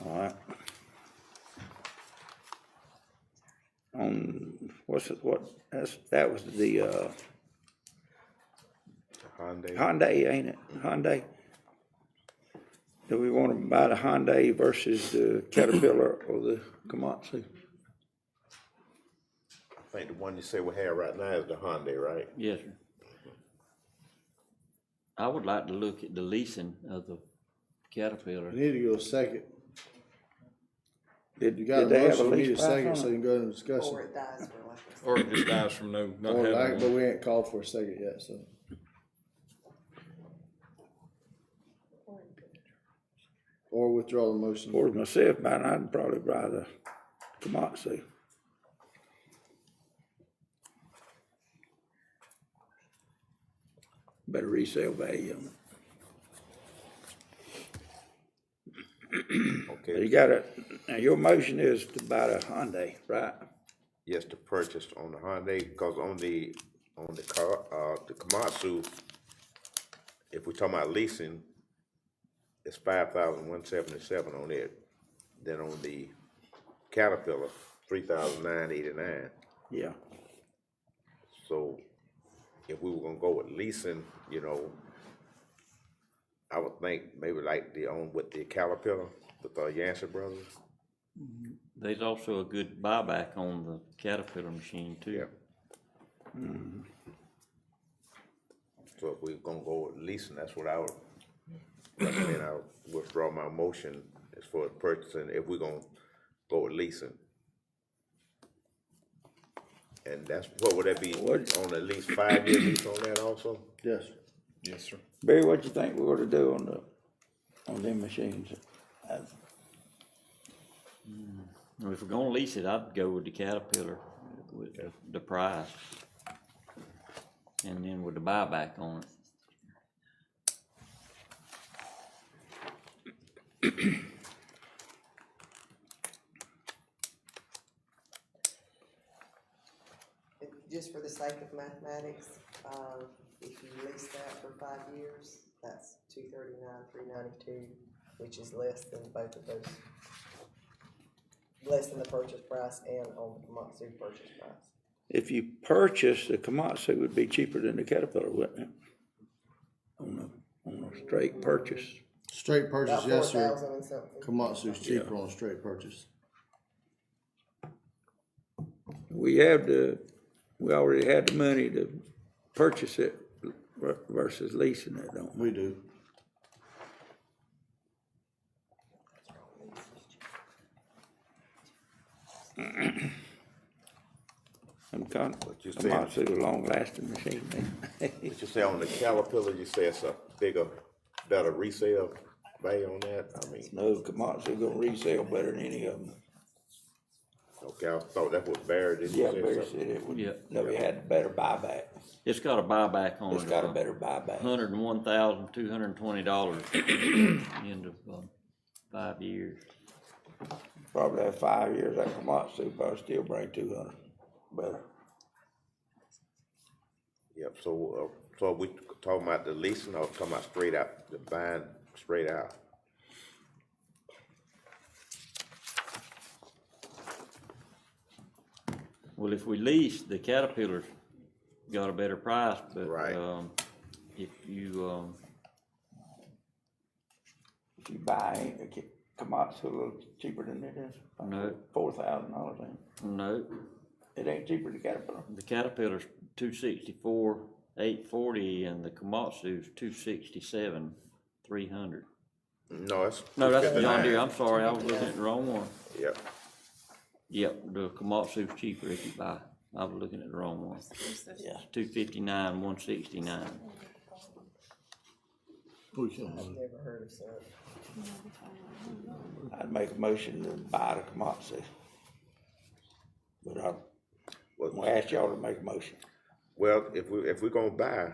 Speaker 1: All right. That was the,
Speaker 5: Hyundai.
Speaker 1: Hyundai, ain't it? Hyundai? Do we wanna buy the Hyundai versus the Caterpillar or the Komatsu?
Speaker 5: I think the one you say we have right now is the Hyundai, right?
Speaker 6: Yes, sir. I would like to look at the leasing of the Caterpillar.
Speaker 7: You need to go second.
Speaker 1: Did
Speaker 7: You got a
Speaker 1: they have
Speaker 7: motion, we need a
Speaker 1: lease price
Speaker 7: second,
Speaker 1: on
Speaker 7: so
Speaker 1: it?
Speaker 7: you can go into discussion.
Speaker 12: Or it dies for lack of.
Speaker 3: Or it just dies from not
Speaker 7: Or
Speaker 3: having
Speaker 7: lack, but
Speaker 3: one.
Speaker 7: we ain't called for a second yet, so. Or withdraw the motion.
Speaker 1: For myself, man, I'd probably buy the Komatsu. Better resale value on it.
Speaker 5: Okay.
Speaker 1: You got it, now your motion is to buy the Hyundai, right?
Speaker 5: Yes, to purchase on the Hyundai, because on the car, the Komatsu, if we're talking about leasing, it's $5,177 on it. Then on the Caterpillar, $3,989.
Speaker 1: Yeah.
Speaker 5: So if we were gonna go with leasing, I would think maybe like with the Caterpillar, with Yancey Brothers.
Speaker 6: There's also a good buyback on the Caterpillar machine too.
Speaker 5: So if we're gonna go with leasing, that's what I would recommend. I would withdraw my motion as far as purchasing, if we're gonna go with leasing. And that's, what would that be, on at least 5-year lease on that also?
Speaker 7: Yes.
Speaker 3: Yes, sir.
Speaker 1: Barry, what you think we ought to do on them machines?
Speaker 6: If we're gonna lease it, I'd go with the Caterpillar with the price. And then with the buyback on it.
Speaker 12: Just for the sake of mathematics, if you lease that for 5 years, that's $239,392, which is less than both of those. Less than the purchase price and on the Komatsu purchase price.
Speaker 1: If you purchase, the Komatsu would be cheaper than the Caterpillar, wouldn't it? On a straight purchase.
Speaker 7: Straight purchase,
Speaker 12: About
Speaker 7: yes, sir.
Speaker 12: 4,000 and something.
Speaker 7: Komatsu's cheaper on a straight purchase.
Speaker 1: We already had the money to purchase it versus leasing it, don't we?
Speaker 7: We do.
Speaker 5: But you said-
Speaker 1: Komatsu's a long-lasting machine, man.
Speaker 5: But you say on the Caterpillar, you say it's a bigger, better resale value on that? I mean,
Speaker 1: No, Komatsu gonna resell better than any of them.
Speaker 5: okay, I thought that was Barry, did you
Speaker 1: Yeah,
Speaker 5: say
Speaker 1: Barry
Speaker 5: something?
Speaker 1: said it would,
Speaker 6: Yeah.
Speaker 1: no, it had better buyback.
Speaker 6: It's got a buyback on it.
Speaker 1: It's got a better buyback.
Speaker 6: $101,220 end of 5 years.
Speaker 1: Probably have 5 years, that Komatsu probably still bring 200 better.
Speaker 5: Yep, so we talking about the leasing or talking about straight out, the buying straight out?
Speaker 6: Well, if we lease, the Caterpillar's got a better price, but,
Speaker 5: Right.
Speaker 6: if you,
Speaker 1: If you buy a Komatsu a little cheaper than it is.
Speaker 6: No.
Speaker 1: $4,000 then.
Speaker 6: no,
Speaker 1: It ain't cheaper than Caterpillar.
Speaker 6: the Caterpillar's 264, 840, and the Komatsu's 267, 300.
Speaker 5: No, that's.
Speaker 6: No, that's the John
Speaker 5: 259.
Speaker 6: Deere, I'm sorry, I was looking at the wrong one.
Speaker 5: Yep,
Speaker 6: Yep, the Komatsu's cheaper if you buy, I was looking at the wrong one.
Speaker 1: Yeah.
Speaker 6: 259, 169.
Speaker 7: We can.
Speaker 12: I've never heard of that.
Speaker 1: I'd make a motion to buy the Komatsu. But I'm gonna ask y'all to make a motion.
Speaker 5: well, if we're gonna buy,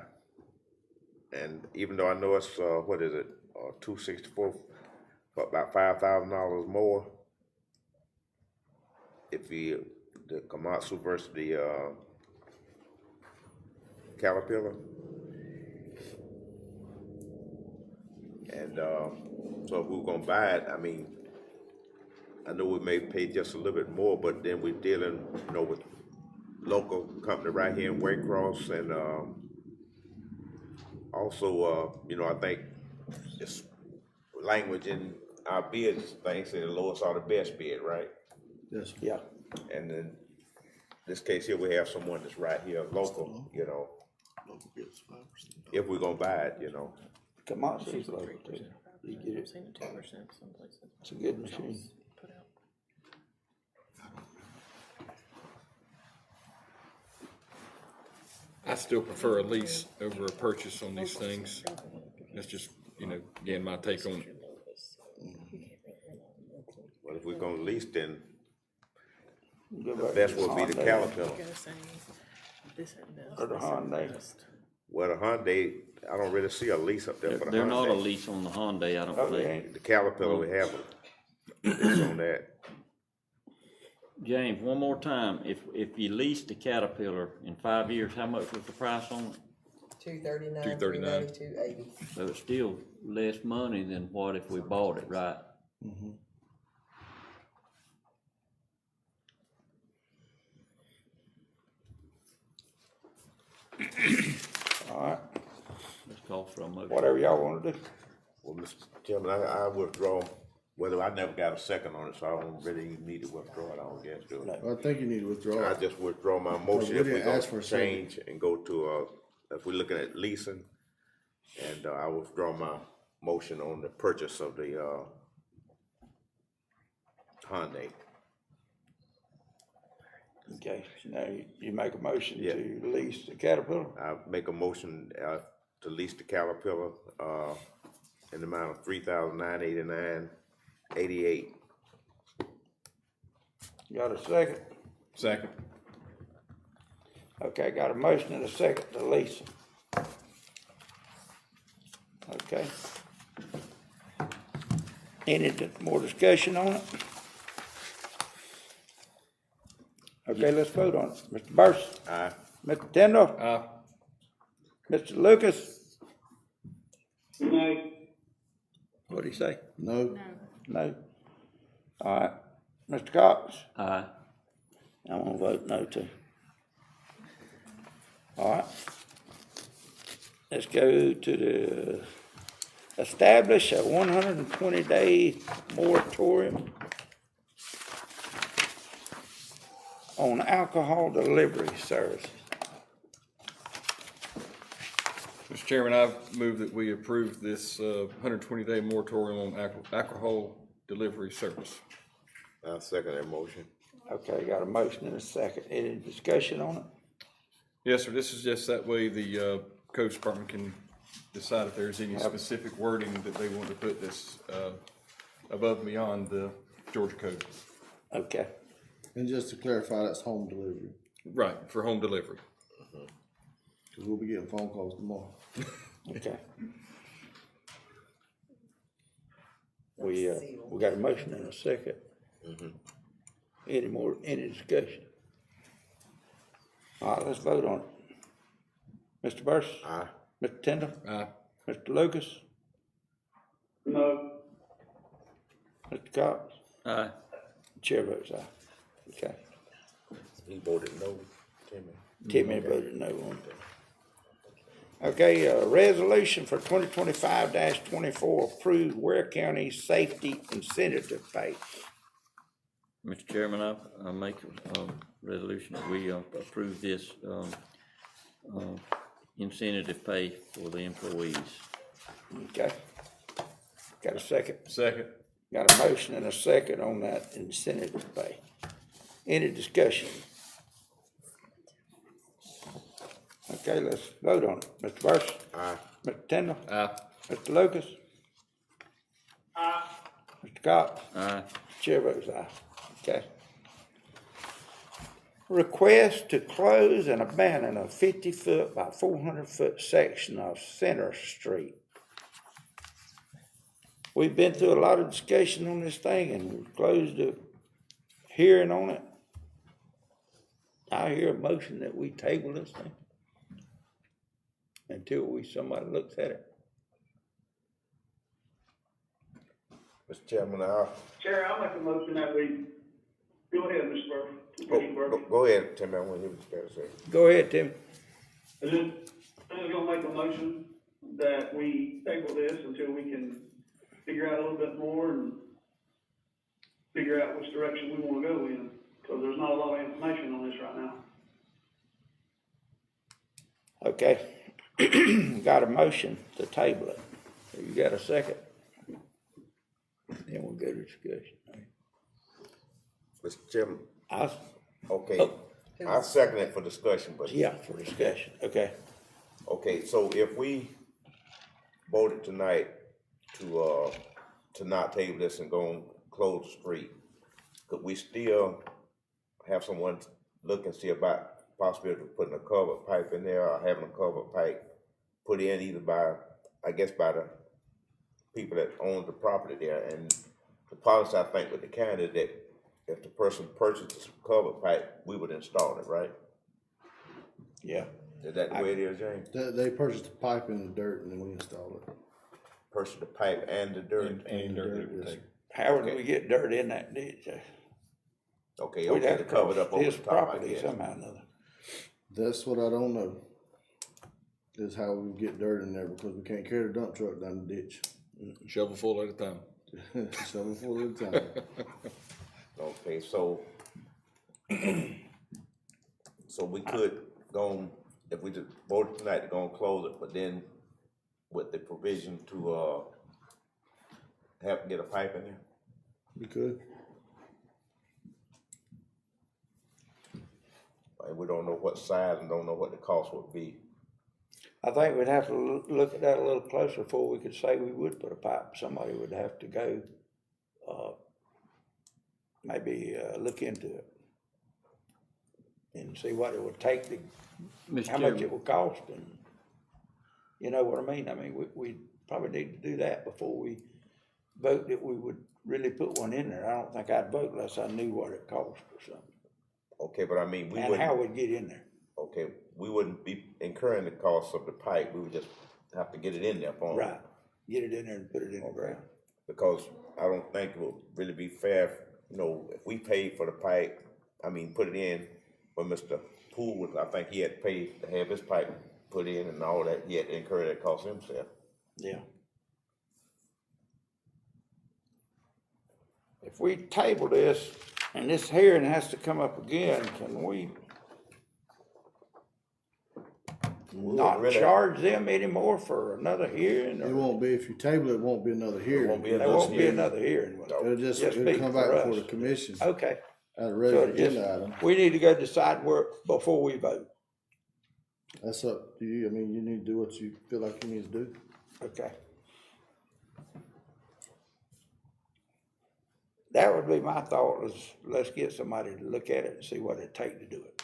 Speaker 5: and even though I know it's, what is it, 264, about $5,000 more. If the Komatsu versus the, Caterpillar. And, so if we were gonna buy it, I mean, I know we may pay just a little bit more, but then we're dealing, with local company right here in Waycross, and, also, I think it's language in our bids, things say the lowest are the best bid, right?
Speaker 7: Yes.
Speaker 1: Yeah.
Speaker 5: And then this case here, we have someone that's right here, local,
Speaker 7: Local gets 5%.
Speaker 5: if we're gonna buy it,
Speaker 1: Komatsu's local too. You get it. It's a good machine.
Speaker 3: I still prefer a lease over a purchase on these things. That's just, again, my take on it.
Speaker 5: But if we're gonna lease, then
Speaker 1: Go
Speaker 5: the
Speaker 1: back
Speaker 5: best
Speaker 1: to
Speaker 5: would be the
Speaker 1: Hyundai.
Speaker 5: Caterpillar.
Speaker 1: Or the Hyundai.
Speaker 5: Well, the Hyundai, I don't really see a lease up there for the Hyundai.
Speaker 6: They're not a lease on the Hyundai, I don't
Speaker 1: Oh, they
Speaker 6: believe.
Speaker 1: ain't.
Speaker 5: The Caterpillar, we have a lease on that.
Speaker 6: James, one more time, if you lease the Caterpillar in 5 years, how much was the price on it?
Speaker 12: $239,392.80.
Speaker 6: So it's still less money than what if we bought it, right?
Speaker 1: All right,
Speaker 6: Let's call for a motion.
Speaker 1: whatever y'all wanna do.
Speaker 5: Well, Mr. Chairman, I withdraw, whether I never got a second on it, so I don't really even need to withdraw it, I don't guess, do it.
Speaker 7: I think you need to withdraw.
Speaker 5: I just withdraw my motion
Speaker 7: we
Speaker 5: if we
Speaker 7: didn't
Speaker 5: gonna
Speaker 7: ask for a second.
Speaker 5: change and go to, if we're looking at leasing. And, I withdraw my motion on the purchase of the, Hyundai.
Speaker 1: Okay, so now you make a motion
Speaker 5: Yeah.
Speaker 1: to lease the Caterpillar.
Speaker 5: I make a motion, to lease the Caterpillar, in the amount of $3,989.88.
Speaker 1: Got a second?
Speaker 3: Second.
Speaker 1: Okay, got a motion and a second to lease. Okay. Any more discussion on it? Okay, let's vote on it. Mr. Burson?
Speaker 5: Aye.
Speaker 1: Mr. Tindall? Mr. Lucas,
Speaker 14: No,
Speaker 1: what'd he say?
Speaker 7: No,
Speaker 1: No? All right. Mr. Cox?
Speaker 6: Aye.
Speaker 1: I'm gonna vote no too. All right. Let's go to the, establish a 120-day moratorium on alcohol delivery services.
Speaker 3: Mr. Chairman, I move that we approve this, 120-day moratorium on alcohol delivery service.
Speaker 5: I'll second that motion.
Speaker 1: Okay, got a motion and a second. Any discussion on it?
Speaker 3: Yes, sir, this is just that way the, Codes Department can decide if there's any specific wording that they want to put this, above and beyond the Georgia Code.
Speaker 1: Okay.
Speaker 7: and just to clarify, that's home delivery,
Speaker 3: Right, for home delivery.
Speaker 7: cause we'll be getting phone calls tomorrow.
Speaker 1: Okay. We got a motion and a second. Any discussion? All right, let's vote on it. Mr. Burris?
Speaker 5: Aye.
Speaker 1: Mr. Tindall?
Speaker 3: Aye.
Speaker 1: Mr. Lucas?
Speaker 14: no,
Speaker 1: Mr. Cox?
Speaker 6: Aye.
Speaker 1: Chair votes aye. Okay.
Speaker 5: He voted no, Timmy.
Speaker 1: Timmy voted no on that. Okay, resolution for 2025-24 approved Ware County Safety Incentive Pay.
Speaker 6: Mr. Chairman, I make a, resolution that we, approve this, incentive pay for the employees.
Speaker 1: Okay. Got a second?
Speaker 3: Second.
Speaker 1: Got a motion and a second on that incentive pay. Any discussion? Okay, let's vote on it. Mr. Burris?
Speaker 5: Aye.
Speaker 1: Mr. Tindall?
Speaker 3: Aye.
Speaker 1: Mr. Lucas? Mr. Cox?
Speaker 6: Aye.
Speaker 1: Chair votes aye. Okay. Request to close and abandon a 50-foot by 400-foot section of Center Street. We've been through a lot of discussion on this thing and we've closed the hearing on it. I hear a motion that we table this thing until somebody looks at it.
Speaker 5: Mr. Chairman,
Speaker 14: Chair, I'll make a motion that we, go ahead, Mr. Burke.
Speaker 5: go ahead, Timmy, I want to hear what you got to say.
Speaker 1: Go ahead, Tim.
Speaker 14: I'm gonna make a motion that we table this until we can figure out a little bit more and figure out which direction we wanna go in, because there's not a lot of information on this right now.
Speaker 1: Okay. Got a motion to table it. You got a second? Then we'll go to discussion.
Speaker 5: Mr. Chairman, okay,
Speaker 1: Oh.
Speaker 5: I second it for discussion, but.
Speaker 1: Yeah, for discussion, okay.
Speaker 5: Okay, so if we voted tonight to not table this and go and close the street, could we still have someone look and see about possibility of putting a covered pipe in there or having a covered pipe put in either by, I guess, by the people that own the property there? And the policy, I think, with the county is that if the person purchases a covered pipe, we would install it, right?
Speaker 1: Yeah.
Speaker 5: Is that the way it is, James?
Speaker 7: They purchased the pipe in the dirt and then we installed it.
Speaker 5: Purchase the pipe and the dirt?
Speaker 3: And dirt that we take.
Speaker 1: How would we get dirt in that ditch?
Speaker 5: Okay,
Speaker 1: We'd
Speaker 5: okay,
Speaker 1: have
Speaker 5: to
Speaker 1: to
Speaker 5: cover it
Speaker 1: cross
Speaker 5: up over
Speaker 1: his
Speaker 5: the top, I
Speaker 1: property
Speaker 5: guess.
Speaker 1: somehow or another.
Speaker 7: That's what I don't know. Is how we get dirt in there because we can't carry the dump truck down the ditch.
Speaker 3: Shovel full at a time.
Speaker 7: Shovel full at a time.
Speaker 5: Okay, so, so we could go on, if we just voted tonight to go and close it, but then with the provision to, have to get a pipe in there?
Speaker 7: We could.
Speaker 5: And we don't know what size and don't know what the cost would be.
Speaker 1: I think we'd have to look at that a little closer before we could say we would put a pipe. Somebody would have to go, maybe, look into it. And see what it would take to,
Speaker 6: Mr.
Speaker 1: how much
Speaker 6: Chairman.
Speaker 1: it would cost and, you know what I mean? I mean, we probably need to do that before we vote that we would really put one in there. I don't think I'd vote unless I knew what it cost or something.
Speaker 5: Okay, but I mean, we
Speaker 1: And
Speaker 5: wouldn't.
Speaker 1: how we'd get in there.
Speaker 5: okay, we wouldn't be incurring the cost of the pipe, we would just have to get it in there for 'em.
Speaker 1: Right, get it in there and put it in the ground.
Speaker 5: Because I don't think it will really be fair, you know, if we paid for the pipe, I mean, put it in, but Mr. Poole was, I think he had to pay to have his pipe put in and all that, he had to incur that cost himself.
Speaker 1: Yeah. If we table this, and this hearing has to come up again, can we not
Speaker 5: really-
Speaker 1: charge them anymore for another hearing?
Speaker 7: It
Speaker 1: Or
Speaker 7: won't be, if you table it, it won't be another hearing.
Speaker 5: won't be
Speaker 1: there won't be another hearing? will there?
Speaker 7: It'll just,
Speaker 1: Just
Speaker 7: it'll
Speaker 1: be
Speaker 7: come
Speaker 1: for
Speaker 7: back before
Speaker 1: us.
Speaker 7: the commission
Speaker 1: Okay.
Speaker 7: at a
Speaker 1: So
Speaker 7: regular
Speaker 1: it just-
Speaker 7: agenda item.
Speaker 1: we need to go decide where, before we vote.
Speaker 7: That's up to you. I mean, you need to do what you feel like you need to do.
Speaker 1: Okay. That would be my thought, is let's get somebody to look at it and see what it'd take to do it.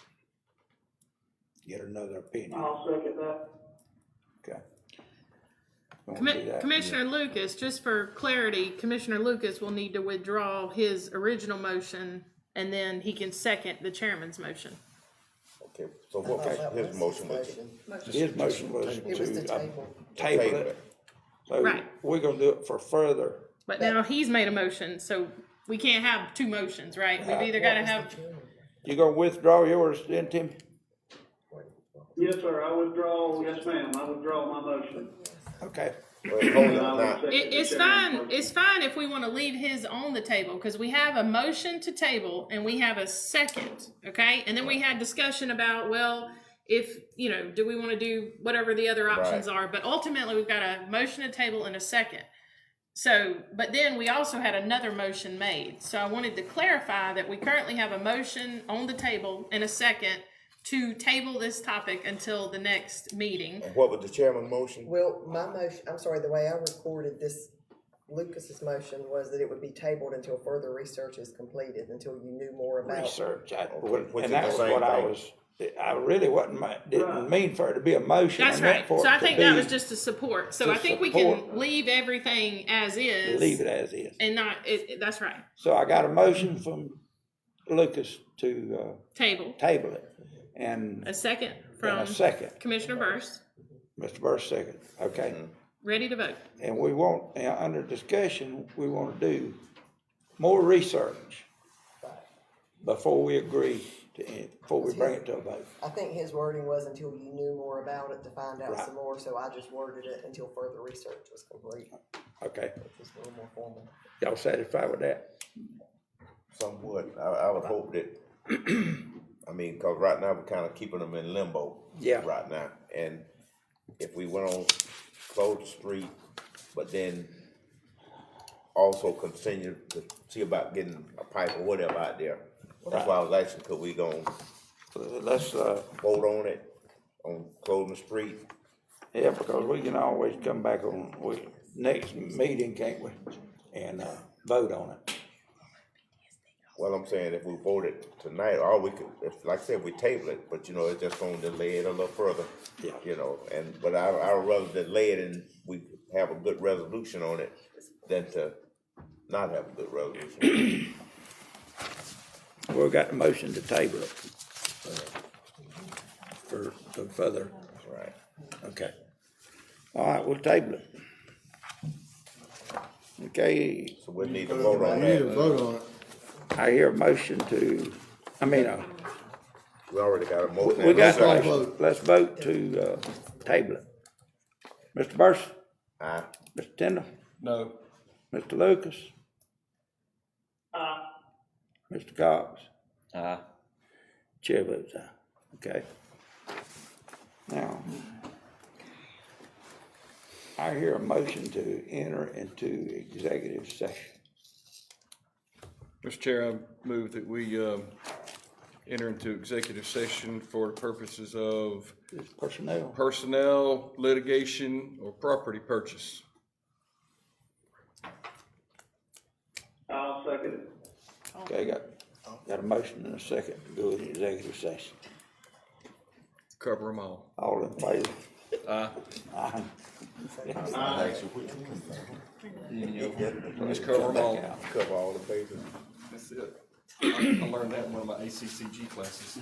Speaker 1: Get another opinion.
Speaker 14: I'll second that.
Speaker 1: Okay. Wanna do that?
Speaker 4: Commissioner Lucas, just for clarity, Commissioner Lucas will need to withdraw his original motion, and then he can second the chairman's motion.
Speaker 5: Okay, so
Speaker 12: I thought
Speaker 5: what,
Speaker 12: that
Speaker 5: his
Speaker 12: was
Speaker 5: motion was
Speaker 1: His motion was
Speaker 12: It was to
Speaker 1: to
Speaker 12: table.
Speaker 1: table
Speaker 5: table
Speaker 1: it.
Speaker 5: it.
Speaker 1: So
Speaker 4: Right.
Speaker 1: we're gonna do it for further.
Speaker 4: But now he's made a motion, so we can't have two motions, right? We've either gotta have,
Speaker 1: You gonna withdraw yours then, Tim?
Speaker 14: Yes, sir, I withdraw, yes, ma'am, I withdraw my motion.
Speaker 1: Okay.
Speaker 5: Well, hold
Speaker 14: And I
Speaker 5: on
Speaker 14: will
Speaker 5: now,
Speaker 14: second the
Speaker 4: it's
Speaker 14: chairman's
Speaker 4: fine, it's fine if we wanna leave his on the table, cause we have a motion to table and we have a second, okay? And then we had discussion about, well, if, you know, do we wanna do whatever the other options are, but ultimately we've got a motion to table and a second. So, but then we also had another motion made, so I wanted to clarify that we currently have a motion on the table and a second to table this topic until the next meeting.
Speaker 5: And what was the chairman's motion?
Speaker 12: Well, my motion, I'm sorry, the way I recorded this, Lucas's motion was that it would be tabled until further research is completed, until you knew more about.
Speaker 1: Research,
Speaker 5: which
Speaker 1: and
Speaker 5: is
Speaker 1: that's
Speaker 5: the same
Speaker 1: what I
Speaker 5: thing.
Speaker 1: was, I really didn't mean for it to be a motion.
Speaker 4: That's
Speaker 1: I meant
Speaker 4: right,
Speaker 1: for
Speaker 4: so
Speaker 1: it
Speaker 4: I
Speaker 1: to
Speaker 4: think that
Speaker 1: be-
Speaker 4: was just a support, so
Speaker 1: to
Speaker 4: I think we
Speaker 1: support.
Speaker 4: can leave everything as is.
Speaker 1: Leave it as is.
Speaker 4: And not, that's right,
Speaker 1: So I got a motion from Lucas to,
Speaker 4: table,
Speaker 1: table it, and
Speaker 4: a second
Speaker 1: and
Speaker 4: from
Speaker 1: a second,
Speaker 4: Commissioner Burst,
Speaker 1: Mr. Burst second, okay?
Speaker 4: ready to vote.
Speaker 1: And we want, under discussion, we wanna do more research before we agree to it, before we bring it to a vote.
Speaker 12: I think his wording was until you knew more about it to find out
Speaker 1: Right.
Speaker 12: some more, so I just worded it until further research was complete,
Speaker 1: Okay,
Speaker 12: which is a little more formal.
Speaker 1: y'all satisfied with that?
Speaker 5: Somewhat, I would hope that, I mean, cause right now we're kinda keeping them in limbo.
Speaker 1: Yeah.
Speaker 5: Right now, and if we went on, close the street, but then also continue to see about getting a pipe or whatever out there. That's why I was asking, could we go
Speaker 1: Let's,
Speaker 5: vote on it, on closing the street?
Speaker 1: yeah, because we can always come back on, next meeting, can't we? And, vote on it.
Speaker 5: Well, I'm saying if we voted tonight, or we could, if, like I said, we table it, but you know, it's just gonna delay it a little further.
Speaker 1: Yeah.
Speaker 5: You know, but I would rather delay it and we have a good resolution on it than to not have a good resolution.
Speaker 1: We've got the motion to table it. For further,
Speaker 5: Right.
Speaker 1: okay. All right, we'll table it. Okay,
Speaker 5: So we need to vote on
Speaker 7: You need to
Speaker 5: that.
Speaker 7: vote on it.
Speaker 1: I hear a motion to,
Speaker 5: We already got a motion.
Speaker 1: we got,
Speaker 7: Let's
Speaker 1: to
Speaker 7: vote.
Speaker 1: let's vote to, table it. Mr. Burson,
Speaker 5: Aye.
Speaker 1: Mr. Tindall,
Speaker 3: No.
Speaker 1: Mr. Lucas, Mr. Cox, chair votes aye, okay? Now, I hear a motion to enter into executive session.
Speaker 3: Mr. Chair, I move that we, enter into executive session for the purposes of
Speaker 1: It's personnel.
Speaker 3: personnel, litigation, or property purchase.
Speaker 14: I'll second it.
Speaker 1: Okay, got a motion and a second to go into executive session.
Speaker 3: Cover them all.
Speaker 1: All in favor?
Speaker 3: Aye.
Speaker 1: Aye.
Speaker 3: Let's cover them all.
Speaker 5: Cover all the bases.
Speaker 3: That's it. I learned that in one of my ACCG classes.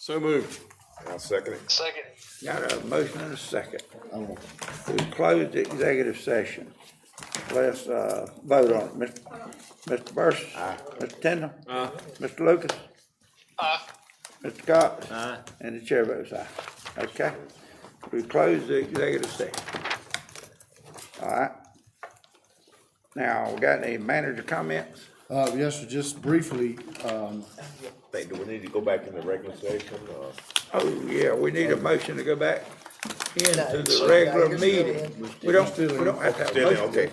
Speaker 3: So moved.
Speaker 5: I'll second it.
Speaker 1: Got a motion and a second. We close the executive session. Let's, vote on it. Mr. Burris? Aye. Mr. Tindall? Aye. Mr. Lucas? Aye. Mr. Cox?
Speaker 6: Aye.
Speaker 1: And the chair votes aye. Okay? We close the executive session. All right? Now, we got any manager comments?
Speaker 7: Yes, sir, just briefly,
Speaker 5: Do we need to go back into regular session, or?
Speaker 1: Oh, yeah, we need a motion to go back into
Speaker 12: No,
Speaker 1: the regular
Speaker 12: you're still
Speaker 1: meeting.
Speaker 12: in.
Speaker 1: We don't have to have a
Speaker 5: Still in,
Speaker 1: motion.
Speaker 5: okay.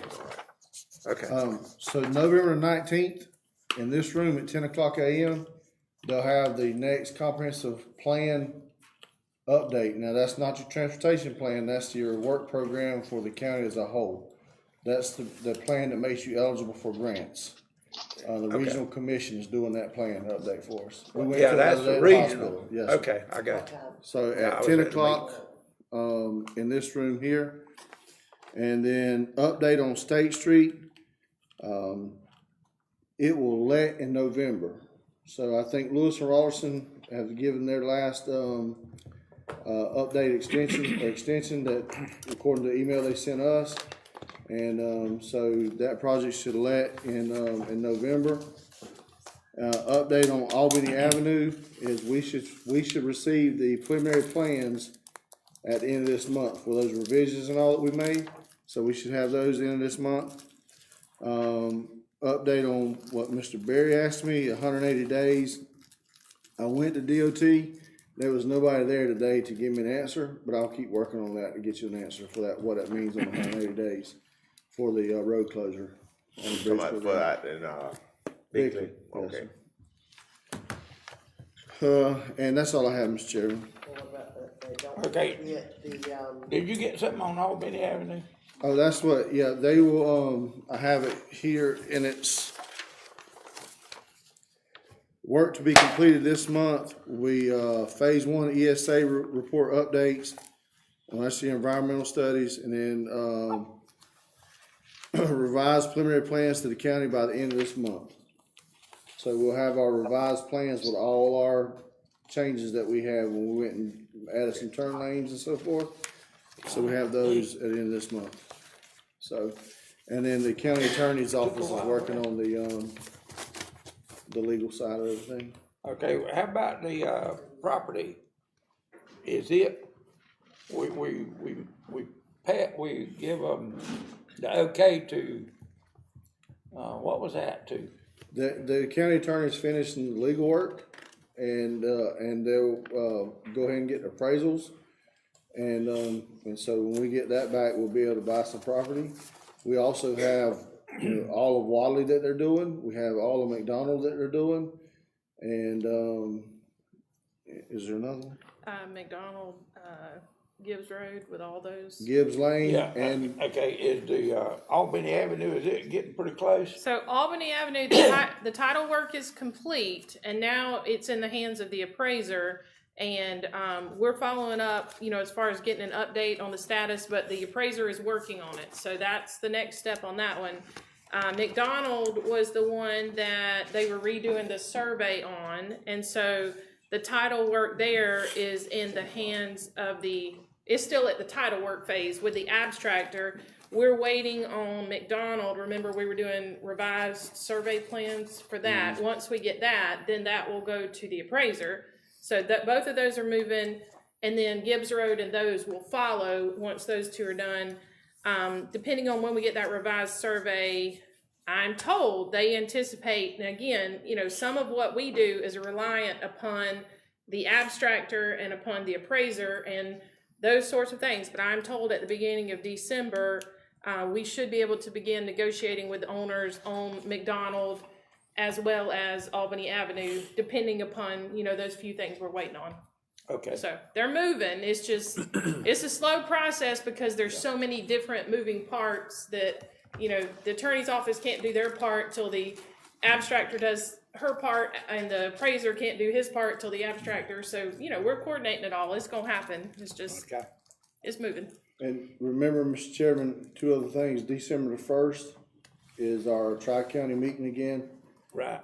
Speaker 1: Okay.
Speaker 7: so November 19th, in this room at 10 o'clock a.m., they'll have the next comprehensive plan update. Now, that's not your transportation plan, that's your work program for the county as a whole. That's the plan that makes you eligible for grants. The regional commission is doing that plan update for us. We went
Speaker 1: Yeah,
Speaker 7: to
Speaker 1: that's
Speaker 7: other
Speaker 1: the
Speaker 7: day at
Speaker 1: regional.
Speaker 7: hospital. Yes, sir.
Speaker 1: Okay, I got you.
Speaker 7: So
Speaker 1: Yeah, I
Speaker 7: at
Speaker 1: was
Speaker 7: 10
Speaker 1: at the
Speaker 7: o'clock, in this room here, and then update on State Street, it will let in November. So I think Lewis and Rollerson have given their last, update extension that according to the email they sent us. And, so that project should let in November. Update on Albany Avenue is we should receive the preliminary plans at the end of this month for those revisions and all that we made. So we should have those in this month. Update on what Mr. Berry asked me, 180 days. I went to DOT. There was nobody there today to give me an answer, but I'll keep working on that to get you an answer for that, what that means on 180 days for the road closure. On the
Speaker 5: Come
Speaker 7: bridge
Speaker 5: out for
Speaker 7: program.
Speaker 5: that and, Bickley, okay.
Speaker 7: And that's all I have, Mr. Chairman.
Speaker 12: What about don't
Speaker 1: Okay.
Speaker 12: forget the,
Speaker 1: Did you get something on Albany Avenue?
Speaker 7: Oh, that's what, yeah, they will, I have it here, and it's work to be completed this month. We, phase one ESA report updates, and that's the environmental studies, and then, revised preliminary plans to the county by the end of this month. So we'll have our revised plans with all our changes that we have when we went and added some turn lanes and so forth. So we have those at the end of this month. So, and then the county attorney's office is working on the legal side of everything.
Speaker 1: Okay, how about the, property? Is it, we give them the okay to, what was that to?
Speaker 7: The county attorney's finishing the legal work, and they'll, go ahead and get appraisals. And so when we get that back, we'll be able to buy some property. We also have, all of Wadley that they're doing. We have all of McDonald that they're doing. And, is there another one?
Speaker 4: McDonald, Gibbs Road with all those.
Speaker 7: Gibbs Lane
Speaker 1: Yeah,
Speaker 7: and,
Speaker 1: okay, is the, Albany Avenue, is it getting pretty close?
Speaker 4: So Albany Avenue, the title work is complete, and now it's in the hands of the appraiser. And we're following up, as far as getting an update on the status, but the appraiser is working on it. So that's the next step on that one. McDonald was the one that they were redoing the survey on, and so the title work there is in the hands of it's still at the title work phase with the abstractor. We're waiting on McDonald. Remember, we were doing revised survey plans for that. Once we get that, then that will go to the appraiser. So that both of those are moving, and then Gibbs Road and those will follow once those two are done. Depending on when we get that revised survey, I'm told they anticipate, and again, some of what we do is reliant upon the abstractor and upon the appraiser and those sorts of things. But I'm told at the beginning of December, we should be able to begin negotiating with owners on McDonald as well as Albany Avenue, depending upon, those few things we're waiting on.
Speaker 1: Okay.
Speaker 4: So they're moving. It's just, it's a slow process because there's so many different moving parts that, the attorney's office can't do their part till the abstractor does her part, and the appraiser can't do his part till the abstractor. So, we're coordinating it all. It's gonna happen. It's just, it's moving.
Speaker 7: and remember, Mr. Chairman, two other things. December the 1st is our Tri-County meeting again.
Speaker 1: Right.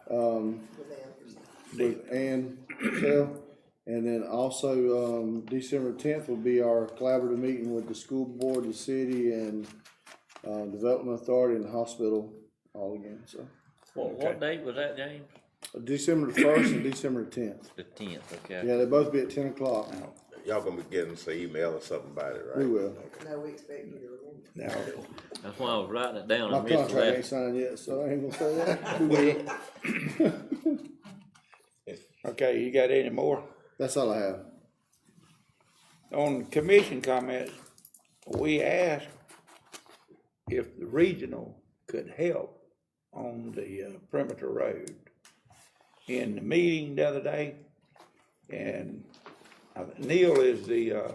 Speaker 7: With Ann Patel. And then also, December 10th will be our collaborative meeting with the school board, the city, and Development Authority and the hospital all again, so.
Speaker 6: What date was that, James?
Speaker 7: December the 1st and December the 10th.
Speaker 6: The 10th, okay.
Speaker 7: Yeah, they both be at 10 o'clock.
Speaker 5: Y'all gonna be getting us an email or something about it, right?
Speaker 7: We will.
Speaker 12: No, we expect you to remember.
Speaker 1: Now,
Speaker 6: That's why I was writing it down.
Speaker 7: My
Speaker 6: I missed the
Speaker 7: contract ain't
Speaker 6: last.
Speaker 7: signed yet, so I ain't gonna say that. We will.
Speaker 1: okay, you got any more?
Speaker 7: That's all I have.
Speaker 1: On commission comments, we asked if the regional could help on the perimeter road. In the meeting the other day, and Neil is the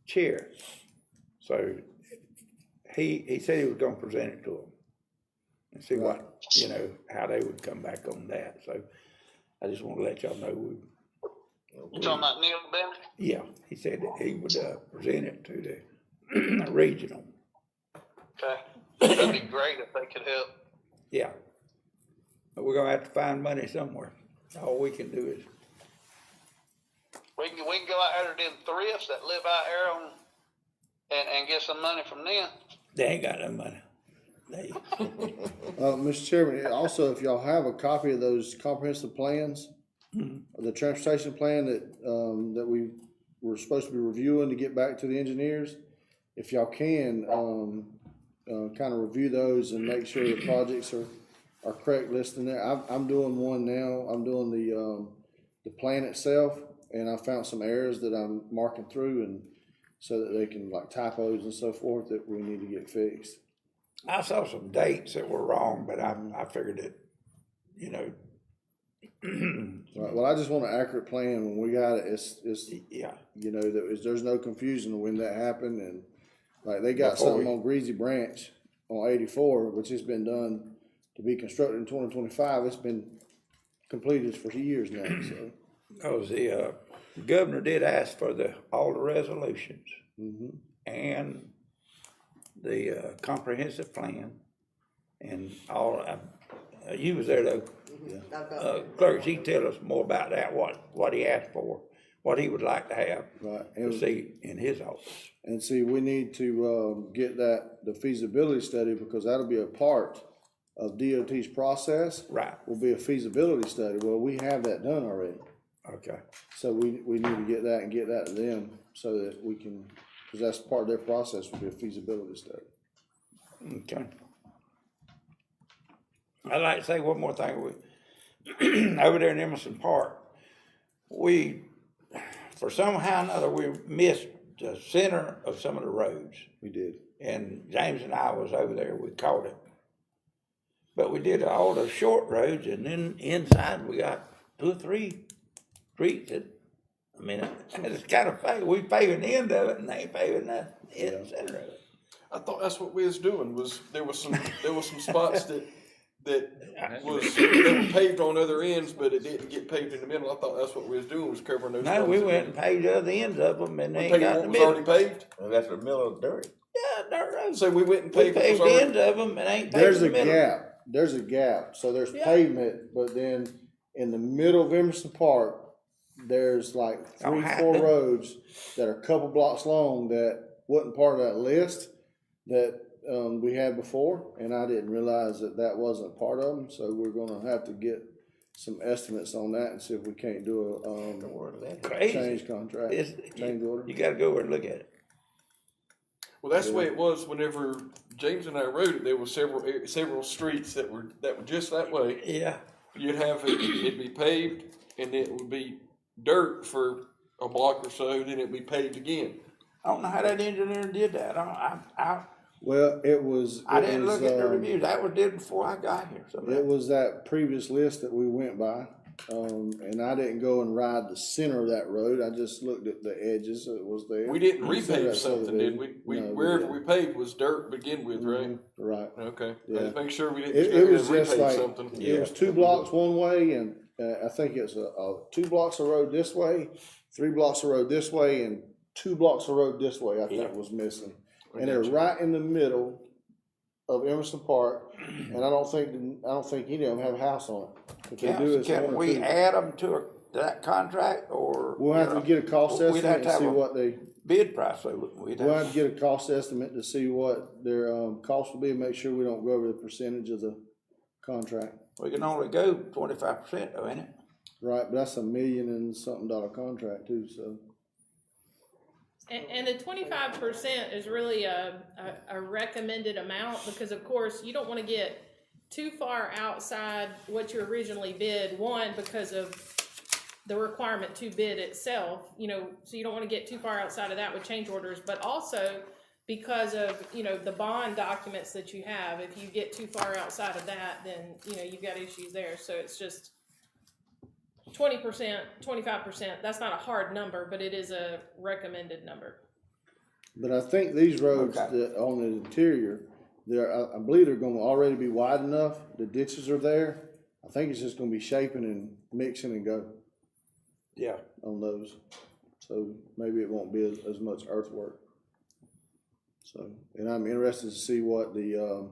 Speaker 1: chair, so he said he was gonna present it to them and see what, you know, how they would come back on that, so I just wanna let y'all know we.
Speaker 15: You talking about Neil Bennett?
Speaker 1: Yeah, he said that he would, present it to the regional,
Speaker 15: Okay, that'd be great if they could help.
Speaker 1: yeah. But we're gonna have to find money somewhere, all we can do is,
Speaker 15: We can go out there to them thrifts that live out there and get some money from them.
Speaker 1: they ain't got no money. They,
Speaker 7: Mr. Chairman, also, if y'all have a copy of those comprehensive plans, the transportation plan that we were supposed to be reviewing to get back to the engineers, if y'all can, kind of review those and make sure the projects are correct listed there. I'm doing one now. I'm doing the plan itself, and I found some errors that I'm marking through, and so that they can, like, typos and so forth that we need to get fixed.
Speaker 1: I saw some dates that were wrong, but I figured it, you know.
Speaker 7: Right, well, I just want an accurate plan. When we got it, it's,
Speaker 1: Yeah,
Speaker 7: you know, there's no confusion when that happened, and like, they got something on Greasy Branch on 84, which has been done to be constructed in 2025. It's been completed for years now, so.
Speaker 1: because the governor did ask for all the resolutions
Speaker 7: Mhm.
Speaker 1: and the comprehensive plan and all, you was there though. Clerk, he tell us more about that, what he asked for, what he would like to have
Speaker 7: Right.
Speaker 1: to see in his office.
Speaker 7: And see, we need to, get the feasibility study, because that'll be a part of DOT's process.
Speaker 1: Right.
Speaker 7: Will be a feasibility study. Well, we have that done already.
Speaker 1: Okay.
Speaker 7: So we need to get that and get that to them so that we can, because that's part of their process, will be a feasibility study.
Speaker 1: Okay. I'd like to say one more thing. Over there in Emerson Park, for somehow or another, we missed the center of some of the roads.
Speaker 7: We did.
Speaker 1: And James and I was over there, we caught it. But we did all the short roads, and then inside we got 2 or 3 streets that, I mean, it's kind of funny. We paving the end of it, and they ain't paving the center of it.
Speaker 3: I thought that's what we was doing, there was some spots that were paved on other ends, but it didn't get paved in the middle. I thought that's what we was doing, was covering those.
Speaker 1: No, we went and paved the other ends of them, and they ain't
Speaker 3: Paved
Speaker 1: got
Speaker 3: what
Speaker 1: the
Speaker 3: was
Speaker 1: middle.
Speaker 3: already paved?
Speaker 5: And that's the middle of dirt.
Speaker 1: Yeah, dirt roads.
Speaker 3: So we went and
Speaker 1: We
Speaker 3: paved what
Speaker 1: paved
Speaker 3: was
Speaker 1: the
Speaker 3: already.
Speaker 1: end of them, and ain't paved
Speaker 7: There's
Speaker 1: the
Speaker 7: a
Speaker 1: middle.
Speaker 7: gap. There's a gap. So there's
Speaker 1: Yeah.
Speaker 7: pavement, but then in the middle of Emerson Park, there's like 3,
Speaker 1: Don't
Speaker 7: 4
Speaker 1: happen.
Speaker 7: roads that are a couple blocks long that wasn't part of that list that we had before, and I didn't realize that wasn't part of them. So we're gonna have to get some estimates on that and see if we can't do a
Speaker 1: Crazy.
Speaker 7: change contract, change order.
Speaker 1: You gotta go over and look at it.
Speaker 3: Well, that's the way it was whenever James and I rode it. There were several streets that were just that way.
Speaker 1: Yeah.
Speaker 3: You'd have it'd be paved, and it would be dirt for a block or so, then it'd be paved again.
Speaker 1: I don't know how that engineer did that.
Speaker 7: Well, it was.
Speaker 1: I
Speaker 7: it
Speaker 1: didn't
Speaker 7: was,
Speaker 1: look at the reviews. That was did before I got here. So
Speaker 7: It was that previous list that we went by, and I didn't go and ride the center of that road. I just looked at the edges that was there.
Speaker 3: We didn't
Speaker 7: Instead of
Speaker 3: repave
Speaker 7: that
Speaker 3: something, did we?
Speaker 7: No,
Speaker 3: Wherever
Speaker 7: didn't.
Speaker 3: we paved was dirt to begin with, right?
Speaker 7: Mm-hmm. Right.
Speaker 3: Okay.
Speaker 7: Yeah.
Speaker 3: Let's make sure we didn't
Speaker 7: It was just
Speaker 3: repave
Speaker 7: like,
Speaker 3: something.
Speaker 7: it was 2 blocks one way, and I think it's 2 blocks of road this way, 3 blocks of road this way, and 2 blocks of road this way, I think was missing. And they're right in the middle of Emerson Park, and I don't think any of them have a house on it. If they do, it's one
Speaker 1: Can
Speaker 7: or
Speaker 1: we
Speaker 7: 2.
Speaker 1: add them to that contract or?
Speaker 7: We'll have to get a cost
Speaker 1: We'd have
Speaker 7: estimate
Speaker 1: to
Speaker 7: and
Speaker 1: have
Speaker 7: see
Speaker 1: a
Speaker 7: what they,
Speaker 1: bid price, so we'd
Speaker 7: we'll
Speaker 1: have,
Speaker 7: have to get a cost estimate to see what their, cost will be and make sure we don't go over the percentage of the contract.
Speaker 1: we can only go 25% though, ain't it?
Speaker 7: Right, but that's $1 million and something dollar contract too, so.
Speaker 4: And the 25% is really a recommended amount, because of course, you don't wanna get too far outside what you originally bid, one, because of the requirement to bid itself, you know, so you don't wanna get too far outside of that with change orders, but also because of, you know, the bond documents that you have. If you get too far outside of that, then, you know, you've got issues there, so it's just 20%, 25%, that's not a hard number, but it is a recommended number.
Speaker 7: But I think these roads
Speaker 1: Okay.
Speaker 7: that on the interior, I believe they're gonna already be wide enough, the ditches are there. I think it's just gonna be shaping and mixing and go
Speaker 1: Yeah.
Speaker 7: on those. So maybe it won't be as much earthwork. So, and I'm interested to see what the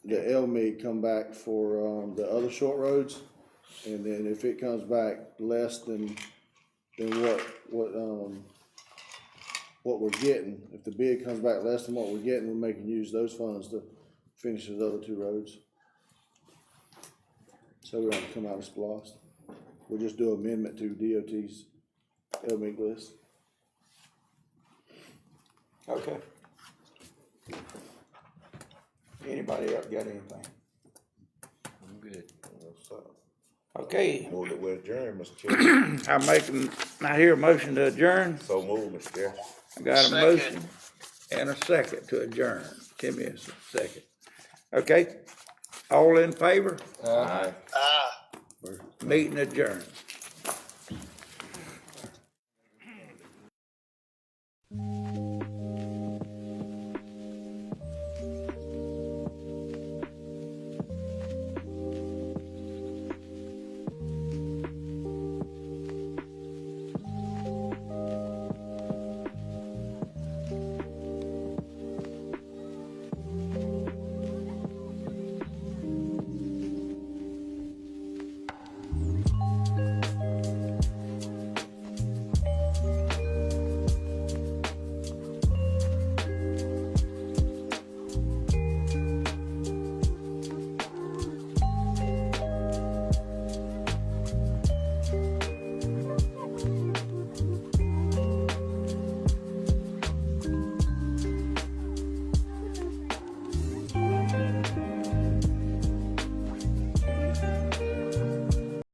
Speaker 7: LMIG come back for, the other short roads. And then if it comes back less than what we're getting, if the bid comes back less than what we're getting, we're making use those funds to finish those other two roads. So we don't come out of SPOS. We'll just do amendment to DOT's LMIG list.
Speaker 1: Okay. Anybody else got anything?
Speaker 5: I'm good.
Speaker 1: Okay,
Speaker 5: Move that we adjourn, Mr. Chairman.
Speaker 1: I hear a motion to adjourn.
Speaker 5: So move, Mr. Chair.
Speaker 1: I got a
Speaker 15: Second.
Speaker 1: motion and a second to adjourn. Give me a second. Okay, all in favor?
Speaker 5: Aye.
Speaker 15: Ah.
Speaker 1: Meeting adjourned.